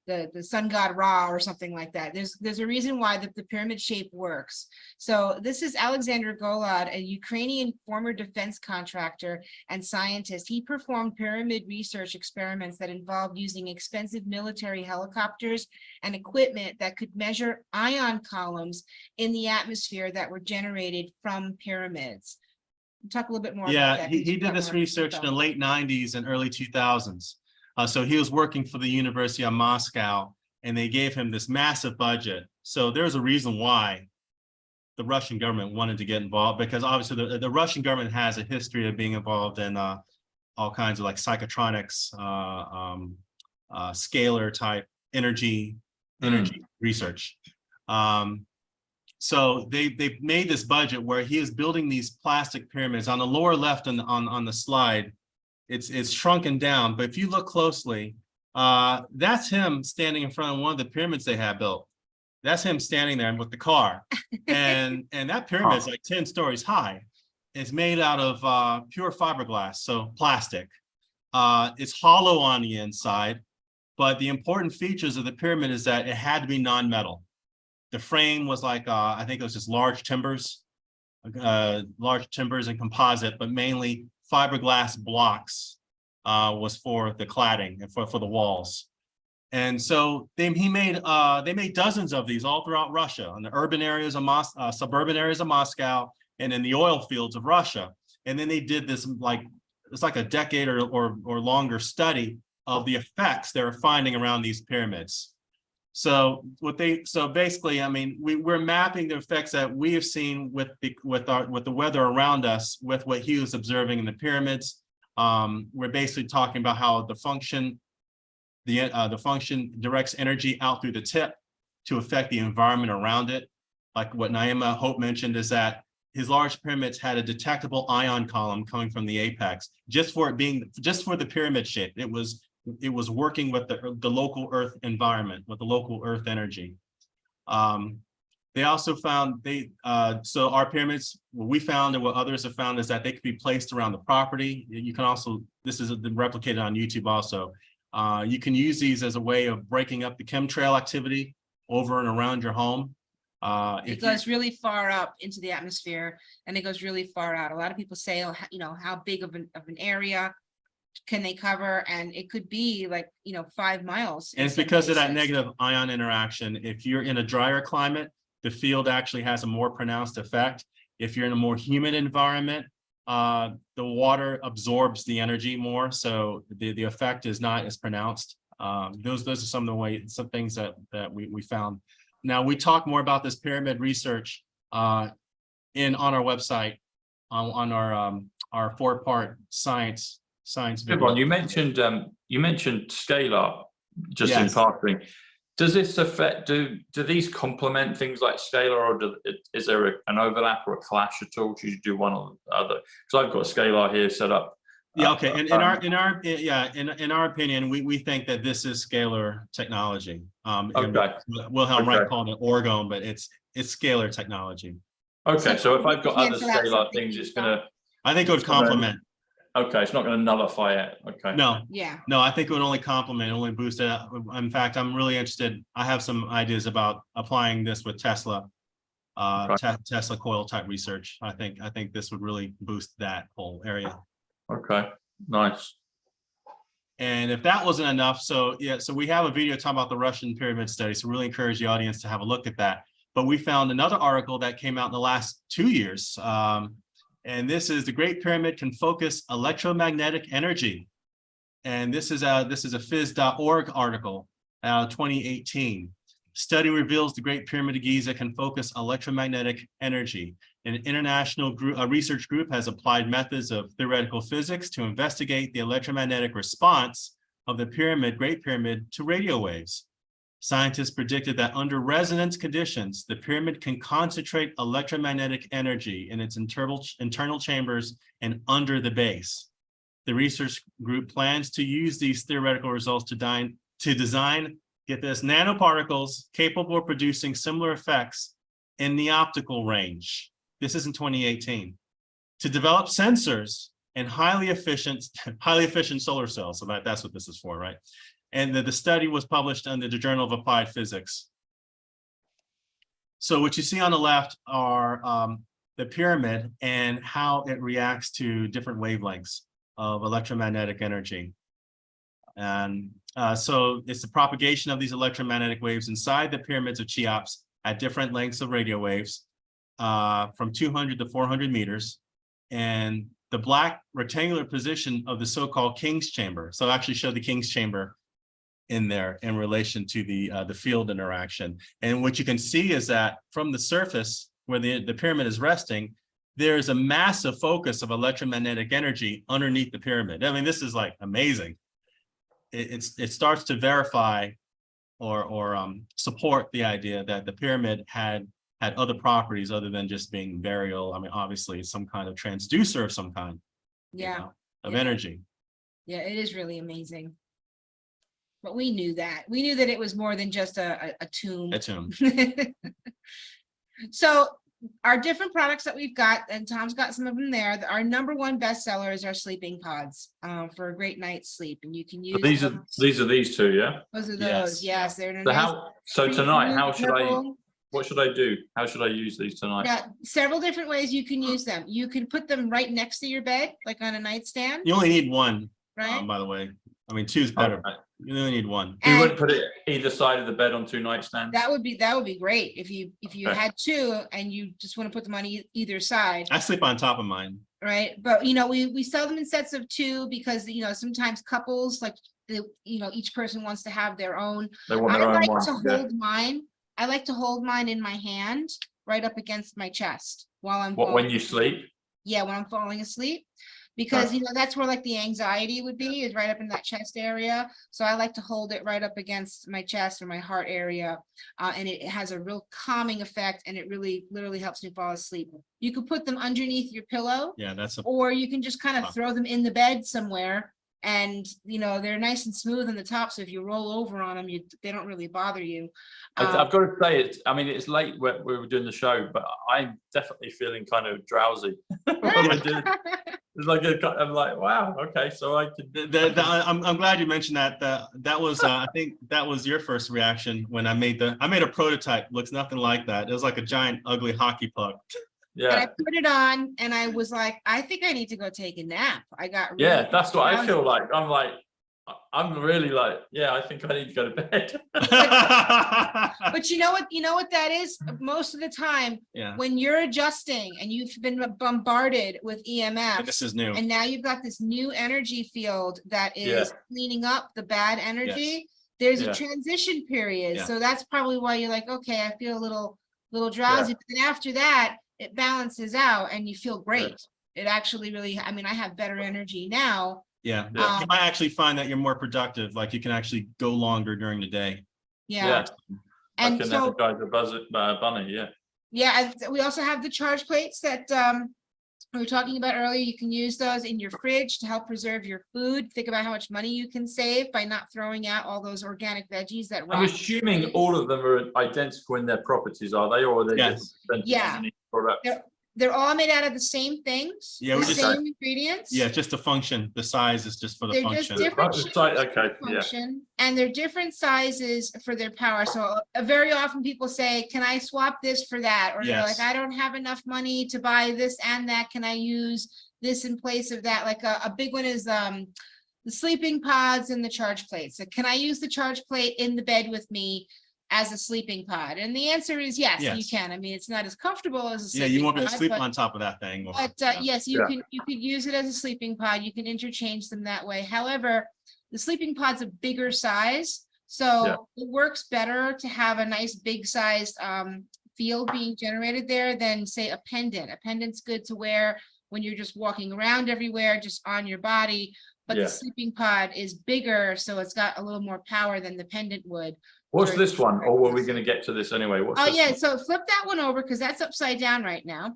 the sun god Ra or something like that. There's a reason why the pyramid shape works. So this is Alexander Golod, a Ukrainian former defense contractor and scientist. He performed pyramid research experiments that involved using expensive military helicopters and equipment that could measure ion columns in the atmosphere that were generated from pyramids. Talk a little bit more about Yeah, that. he did this research in the late 90s and early 2000s. So he was working for the University of Moscow, and they gave him this massive budget. So there's a reason why the Russian government wanted to get involved, because obviously the Russian government has a history of being involved in all kinds of like psychotronics, scalar type energy research. So they made this budget where he is building these plastic pyramids. On the lower left on the slide, it's shrunken down, but if you look closely, that's him standing in front of one of the pyramids they have built. That's him standing there with the car, and that pyramid is like 10 stories high. It's made out of pure fiberglass, so plastic. It's hollow on the inside, but the important features of the pyramid is that it had to be non-metal. The frame was like, I think it was just large timbers and composite, but mainly fiberglass blocks was for the cladding and for the walls. And so they made dozens of these all throughout Russia, in the urban areas of suburban areas of Moscow, and in the oil fields of Russia. And then they did this, it's like a decade or longer study of the effects they were finding around these pyramids. So basically, I mean, we're mapping the effects that we have seen with the weather around us, with what he was observing in the pyramids. We're basically talking about how the function directs energy out through the tip to affect the environment around it. Like what Naima Hope mentioned is that his large pyramids had a detectable ion column coming from the apex, just for the pyramid shape. It was working with the local Earth environment, with the local Earth energy. They also found so our pyramids, what we found and what others have found is that they could be placed around the property. You can also, this is replicated on YouTube also. You can use these as a way of breaking up the chemtrail activity over and around your home. It goes really far up into the atmosphere, and it goes really far out. A lot of people say, oh, you know, how big of an area can they cover? And it could be like, 5 miles. And it's because of that negative ion interaction. If you're in a drier climate, the field actually has a more pronounced effect. If you're in a more humid environment, the water absorbs the energy more, so the effect is not as pronounced. Those are some of some things that we found. Now, we talk more about this pyramid research on our website, on our 4-part science video. You mentioned scalar just in Yes. passing. Does this affect, do these complement things like scalar, or is there an overlap or a clash at all? Should you do one or the other? Because I've got scalar here set up. Yeah, okay. And in our opinion, we think that this is scalar technology. Okay. Wilhelm Okay. Reich called it orgone, but it's scalar technology. Okay, so if I've got other cancel out scalar something things, you it's gonna. I think it would complement. Okay, it's not gonna nullify it. Okay. No, Yeah. no, I think it would only complement, only boost it. In fact, I'm really interested. I have some ideas about applying this with Tesla, Tesla coil type research. I think this would really boost that whole area. Okay, nice. And if that wasn't enough, so we have a video talking about the Russian pyramid study. So really encourage the audience to have a look at that. But we found another article that came out in the last 2 years. And this is the Great Pyramid can focus electromagnetic energy. And this is a phys.org article, 2018. Study reveals the Great Pyramid of Giza can focus electromagnetic energy. An international research group has applied methods of theoretical physics to investigate the electromagnetic response of the Great Pyramid to radio waves. Scientists predicted that under resonance conditions, the pyramid can concentrate electromagnetic energy in its internal chambers and under the base. The research group plans to use these theoretical results to design, get this, nanoparticles capable of producing similar effects in the optical range. This is in 2018. To develop sensors and highly efficient solar cells. So that's what this is for, right? And the study was published under the Journal of Applied Physics. So what you see on the left are the pyramid and how it reacts to different wavelengths of electromagnetic energy. And so it's the propagation of these electromagnetic waves inside the pyramids of Cheops at different lengths of radio waves, from 200 to 400 meters. And the black rectangular position of the so-called King's Chamber. So I actually showed the King's Chamber in there in relation to the field interaction. And what you can see is that from the surface where the pyramid is resting, there's a massive focus of electromagnetic energy underneath the pyramid. I mean, this is like amazing. It starts to verify support the idea that the pyramid had other properties other than just being burial. I mean, obviously, it's some kind of transducer of some kind, you Yeah, know, of yeah. energy. yeah, it is really amazing. But we knew that. We knew that it was more than just a tomb. A tomb. So our different products that we've got, and Tom's got some of them there. Our #1 bestseller is our sleeping pods for a great night's sleep, and you can use These are these two, yeah. those are Yes. those. Yes, they're in a So nice how? So pretty tonight, blue, how should I? purple. What should I do? How should I use these tonight? Yeah, several different ways you can use them. You can put them right next to your bed, like on a nightstand, You only need one, right? by the way. I mean, two's better. Okay. You only need one. You And wouldn't put it either side of the bed on 2 nightstands? that would be great if you Okay. had two and you just want to put them on either side. I sleep on top of mine. Right, but we sell them in sets of 2 because sometimes couples like each person wants to have their own. They want I their own like one. to Yeah. hold mine. I like to hold mine in my hand right up against my chest while I'm What, when falling. you sleep? Yeah, when I'm falling asleep, because Right. that's where like the anxiety would be, is right up in that chest area. So I like to hold it right up against my chest or my heart area, and it has a real calming effect, and it really literally helps me fall asleep. You could put them underneath your pillow, Yeah, that's a or you can just kind Huh. of throw them in the bed somewhere, and they're nice and smooth on the top, so if you roll over on them, they don't really bother you. I've got to say it. I mean, it's late when we were doing the show, but I'm definitely feeling kind of drowsy. when we're doing, it's like I'm like, wow, okay, so I could. I'm glad you mentioned that. That was I think that was your first reaction when I made a prototype. Looks nothing like that. It was like a giant ugly hockey puck. And I Yeah, put it on, and I was like, I think I need to go take a nap. I got yeah, really that's what I drowsy. feel like. I'm really like, yeah, I think I need to go to bed. But you know what that is? Most of the time, Yeah, when you're adjusting and you've been bombarded with and EMF, this is new. and now you've got this new energy field that is Yeah. cleaning up the bad energy, there's Yeah. a transition period. Yeah. So that's probably why you're like, okay, I feel a little drowsy. But then after that, it balances out and you feel great. It actually really, I mean, I have better energy now. Yeah, Yeah. you might actually find that you're more productive. Like you can actually go longer during the day. Yeah. I And can so, energize the bunny. Yeah. yeah, we also have the charge plates that we were talking about earlier. You can use those in your fridge to help preserve your food. Think about how much money you can save by not throwing out all those organic veggies that rot. I'm assuming all of them are identical in their properties, are they, or are they Yes. different percentages Yeah. in each product? They're all made out of the same things, Yeah, the we just- same ingredients. Yeah, just the function. The size is just for the They're just function. different Oh, shapes it's like- for okay, the yeah. function, and they're different sizes for their power. So very often people say, can I swap this for that? Or they're Yes. like, I don't have enough money to buy this and that. Can I use this in place of that? Like a big one is the sleeping pods and the charge plate. So can I use the charge plate in the bed with me as a sleeping pod? And the answer is yes, you Yes. can. I mean, it's not as comfortable as a Yeah, sleeping you won't be able to pod, sleep but- on top of that thing. but Yeah. yes, Yeah. you could use it as a sleeping pod. You can interchange them that way. However, the sleeping pod's a bigger size, so it works better to have a nice big sized field being generated there than say a pendant. A pendant's good to wear when you're just walking around everywhere, just on your body. But Yeah. the sleeping pod is bigger, so it's got a little more power than the pendant would. What's for- this one? Or were we going to get to this anyway? What's Oh this yeah, one? so flip that one over because that's upside down right now.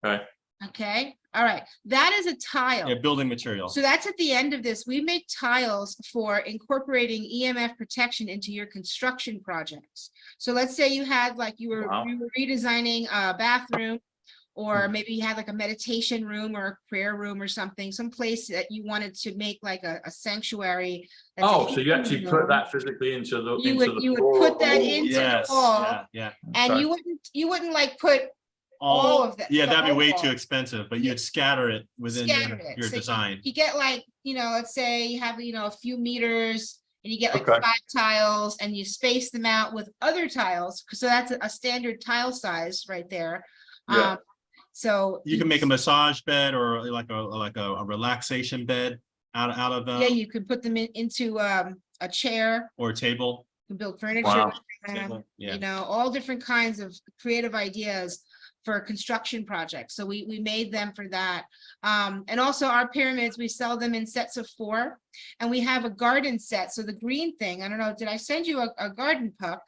Okay. Okay, all right. That is a tile. Yeah, building material. So that's at the end of this. We make tiles for incorporating EMF protection into your construction projects. So let's say you had like you were Wow. redesigning a bathroom, or maybe you had like a meditation room or a prayer room or something, some place that you wanted to make like a sanctuary. that's a Oh, so you healing actually room. put that physically into the You into would- the you would floor put of the that wall. into- Yes, wall. yeah. And Okay. you wouldn't like put all of that. Yeah, the that'd be whole way wall. too expensive, but you'd scatter it within Scatter it. your So design. You get like, let's say you have, a few meters and you get like Okay. 5 tiles and you space them out with other tiles. So that's a standard tile size right there. Yeah. So You can make a massage bed or like a relaxation bed out of yeah, you could put them into a chair, or a table. you can build furniture, Wow. Table, yeah. all different kinds of creative ideas for construction projects. So we made them for that. And also our pyramids, we sell them in sets of 4, and we have a garden set. So the green thing, I don't know, did I send you a garden puck?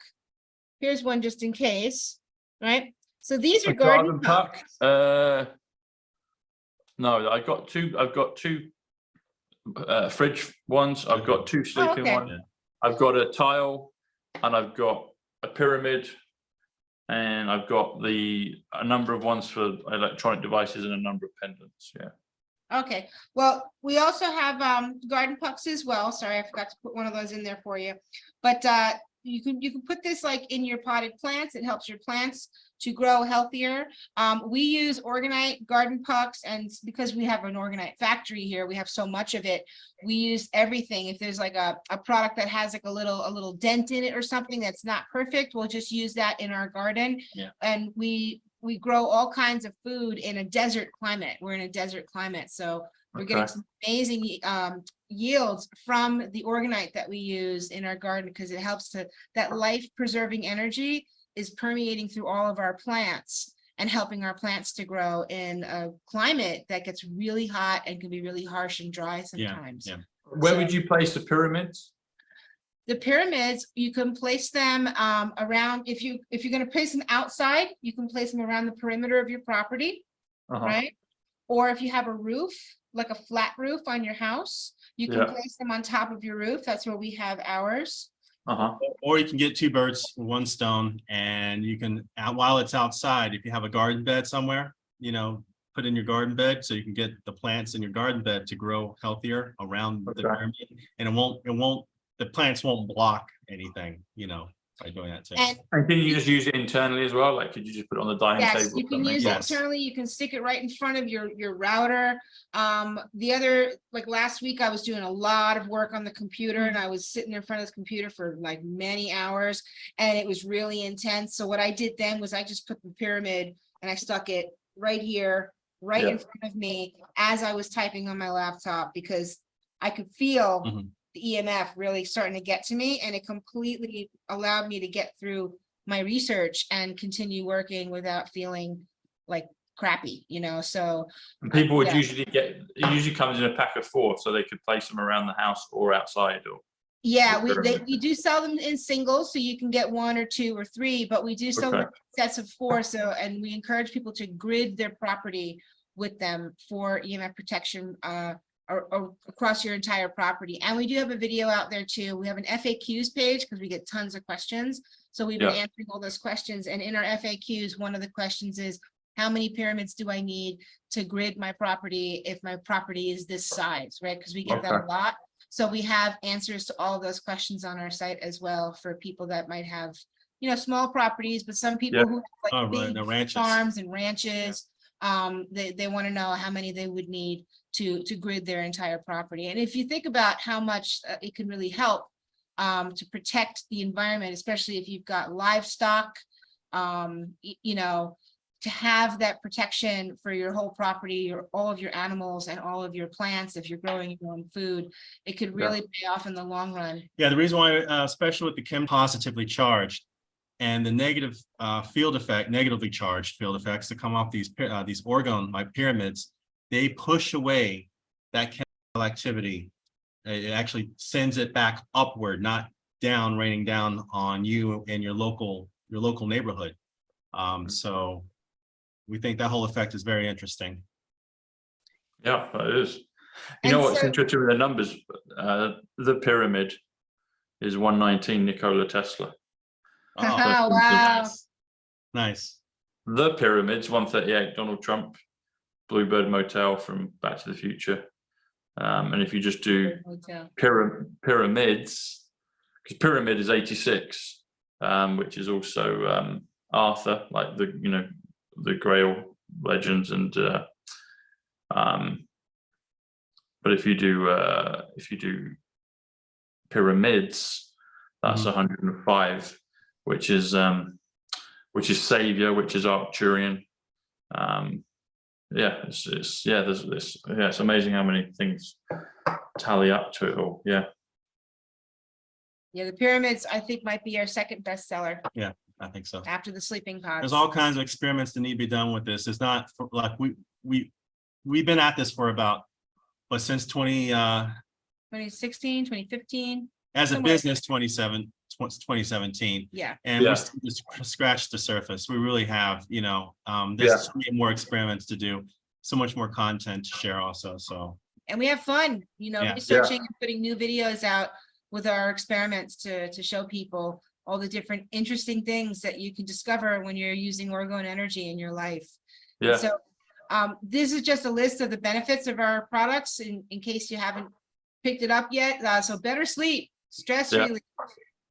Here's one just in case, right? So these are garden puck. pucks. No, I've got two fridge ones. I've got 2 sleeping okay. ones. I've got a tile, and I've got a pyramid, and I've got a number of ones for electronic devices and a number of pendants. Yeah. Okay, well, we also have garden pucks as well. Sorry, I forgot to put one of those in there for you. But you can put this like in your potted plants. It helps your plants to grow healthier. We use Organite garden pucks, and because we have an Organite factory here, we have so much of it. We use everything. If there's like a product that has like a little dent in it or something that's not perfect, we'll just use that in our garden. Yeah. And we grow all kinds of food in a desert climate. We're in a desert climate, so we're getting some amazing yields from the Organite that we use in our garden, because it helps that life-preserving energy is permeating through all of our plants and helping our plants to grow in a climate that gets really hot and can be really harsh and dry sometimes. Yeah. Where would you place the pyramids? The pyramids, you can place them around, if you're going to place them outside, you can place them around the perimeter of your property, right? Or if you have a roof, like a flat roof on your house, you can place them on top of your roof. That's where we have ours. Or you can get 2 birds with 1 stone, and you can, while it's outside, if you have a garden bed somewhere, you know, put in your garden bed so you can get the plants in your garden bed to grow healthier around the pyramid, and the plants won't block anything, you know, by doing that too. And can you just use it internally as well? Like, could you just put it on the dining table? Yes, you can use it internally. You can stick it right in front of your router. Like last week, I was doing a lot of work on the computer, and I was sitting in front of this computer for like many hours, and it was really intense. So what I did then was I just put the pyramid and I stuck it right here, right in front of me as I was typing on my laptop, because I could feel the EMF really starting to get to me, and it completely allowed me to get through my research and continue working without feeling like crappy, you know. So and people would usually it usually comes in a pack of 4, so they could place them around the house or outside. Or we do sell them in singles, so you can get 1 or 2 or 3, but we do sell them in sets of 4. So, and we encourage people to grid their property with them for EMF protection or across your entire property. And we do have a video out there too. We have an FAQs page because we get tons of questions. So we've been answering all those questions. And in our FAQs, one of the questions is, how many pyramids do I need to grid my property if my property is this size, right? Because we get that a lot. So we have answers to all those questions on our site as well for people that might have, you know, small properties, but some people who have like big farms and ranches, they want to know how many they would need to grid their entire property. And if you think about how much it can really help to protect the environment, especially if you've got livestock, you know, to have that protection for your whole property, or all of your animals and all of your plants, if you're growing your own food, it could really pay off in the long run. Yeah, the reason why, especially with the chem positively charged and the negative negatively charged field effects that come off these orgonite pyramids, they push away that chemical activity. It actually sends it back upward, not down, raining down on you and your local neighborhood. So we think that whole effect is very interesting. Yeah, it is. You know what's interesting with the numbers? The pyramid is 119 Nikola Tesla. Oh, wow. Nice. The pyramid's 138 Donald Trump, Bluebird Motel from Back to the Future. And if you just do pyramids, because pyramid is 86, which is also Arthur, like the Grail legends, and but if you do pyramids, that's 105, which is Savior, which is Arcturian. It's amazing how many things tally up to it all. Yeah, the pyramids I think might be our second bestseller. Yeah, I think so. after the sleeping pods. There's all kinds of experiments that need to be done with this. It's not for, like we've been at this for about, but since 2016, 2015. as a somewhere. business 2017. Yeah. And Yeah. we still just scratched the surface. We really have, you know, there's so many more experiments to do, so much more content to share also. So And we have fun, you know, Yeah. researching and putting new videos out with our experiments to show people all the different interesting things that you can discover when you're using orgone energy in your life. And Yeah. so this is just a list of the benefits of our products in case you haven't picked it up yet. So better sleep, stress Yeah. relief,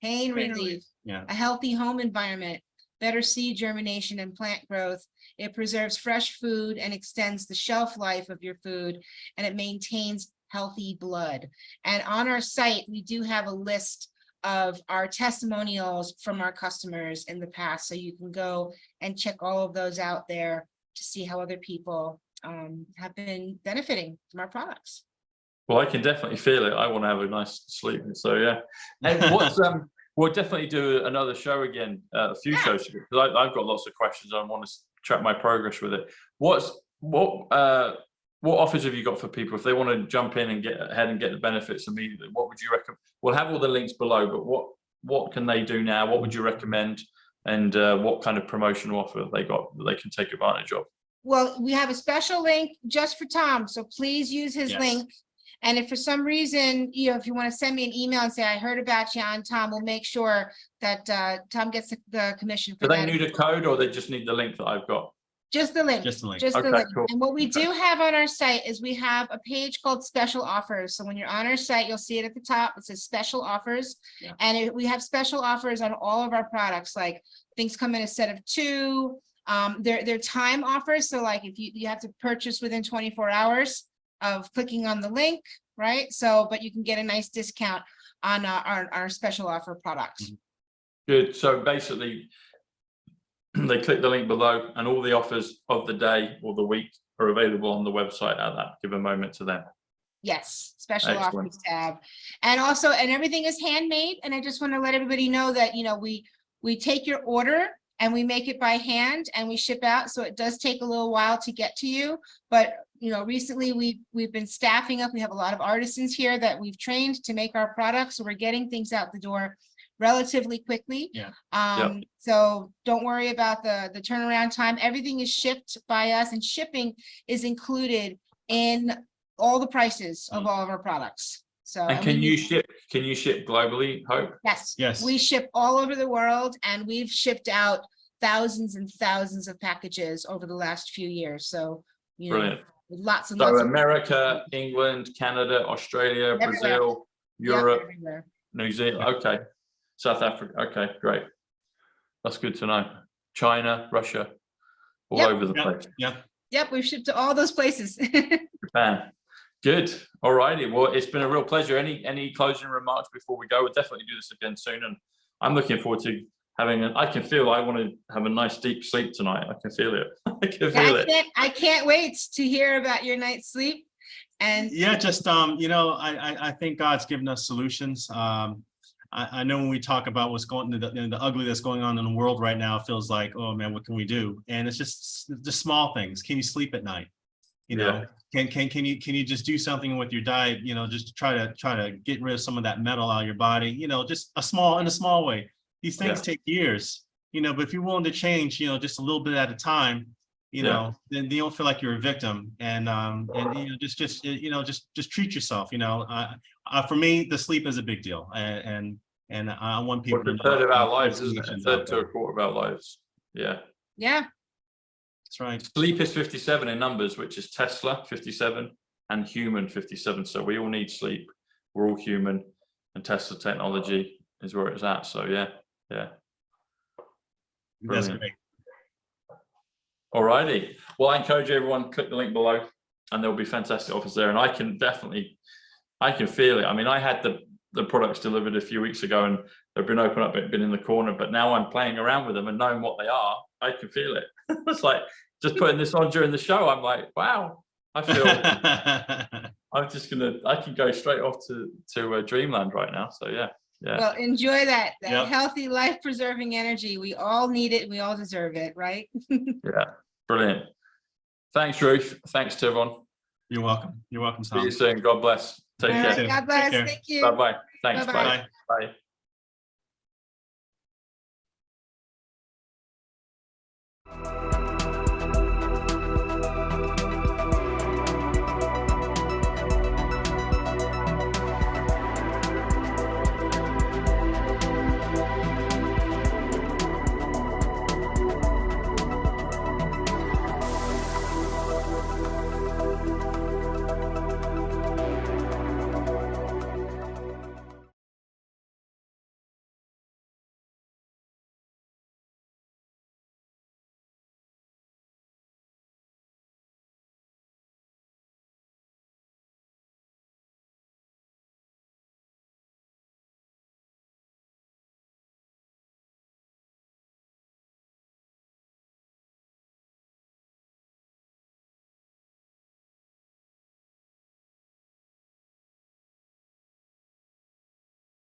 pain relief, yeah, a healthy home environment, better seed germination and plant growth. It preserves fresh food and extends the shelf life of your food, and it maintains healthy blood. And on our site, we do have a list of our testimonials from our customers in the past. So you can go and check all of those out there to see how other people have been benefiting from our products. Well, I can definitely feel it. I want to have a nice sleep. So yeah. And what's we'll definitely do another show again, a few shows, because I've got lots of questions. I want to track my progress with it. What offers have you got for people if they want to jump in and get ahead and get the benefits immediately? What would you recommend? We'll have all the links below, but what can they do now? What would you recommend? And what kind of promotional offer have they got that they can take advantage of? Well, we have a special link just for Tom, so please use his Yes. link. And if for some reason, you know, if you want to send me an email and say, I heard about you on Tom, we'll make sure that Tom gets the commission for Do they that. need a code or they just need the link that I've got? Just the link. just the link. Just the Okay, link. cool. And what we Okay. do have on our site is we have a page called special offers. So when you're on our site, you'll see it at the top. It says special offers. Yeah. And we have special offers on all of our products, like things come in a set of 2. They're time offers. So like if you have to purchase within 24 hours of clicking on the link, right? So, but you can get a nice discount on our special offer products. Good. So basically, they click the link below and all the offers of the day or the week are available on the website at that given moment to them. Yes, special Excellent. offers tab. And also, and everything is handmade. And I just want to let everybody know that, you know, we take your order and we make it by hand and we ship out. So it does take a little while to get to you. But, you know, recently we've been staffing up. We have a lot of artisans here that we've trained to make our products. So we're getting things out the door relatively quickly. Yeah. So don't worry about the turnaround time. Everything is shipped by us, and shipping is included in all the prices of all of our products. So And can you ship globally, Hope? Yes. Yes. We ship all over the world, and we've shipped out thousands and thousands of packages over the last few years. So, you know, Brilliant. with lots and So lots of America, England, Canada, Australia, Everywhere. Brazil, Yep, Europe, everywhere. New Zealand. Okay. South Africa. Okay, great. That's good to know. China, Russia, all Yep. over the Yeah, place. yeah. Yep, we've shipped to all those places. Japan. Good. All righty. Well, it's been a real pleasure. Any closing remarks before we go? We'll definitely do this again soon. And I'm looking forward to having I want to have a nice deep sleep tonight. I can feel it. I can feel it. I can't wait to hear about your night's sleep. And Yeah, just you know, I think God's given us solutions. I know when we talk about what's going the ugly that's going on in the world right now, it feels like, oh man, what can we do? And it's just the small things. Can you sleep at night? You know, can you just do something with your diet? You know, just try to get rid of some of that metal out of your body. You know, just in a small way. These things take years. You know, but if you're willing to change, you know, just a little bit at a time, you know, then you don't feel like you're a victim. And you know, just treat yourself. You know, for me, the sleep is a big deal, and I want people to know. A third of our lives, isn't it? A third to a quarter of our lives. Yeah. yeah, That's right. Sleep is 57 in numbers, which is Tesla 57 and human 57. So we all need sleep. We're all human, and Tesla technology is where it's at. So yeah. That's Brilliant. great. All righty. Well, I encourage everyone, click the link below and there'll be fantastic offers there. And I can feel it. I mean, I had the products delivered a few weeks ago and they've been opened up, been in the corner, but now I'm playing around with them and knowing what they are, I can feel it. It's like just putting this on during the show. I'm like, wow, I feel I can go straight off to dreamland right now. So yeah. Yeah. Well, enjoy that Yep. healthy, life-preserving energy. We all need it. And we all deserve it, right? Yeah. Brilliant. Thanks, Ruth. Thanks, Tivon. You're welcome. You're welcome, See you Tom. soon. God bless. Take All care. right, too. God Take bless. care. Thank you. Bye-bye. Thanks. Bye-bye. Bye. Bye.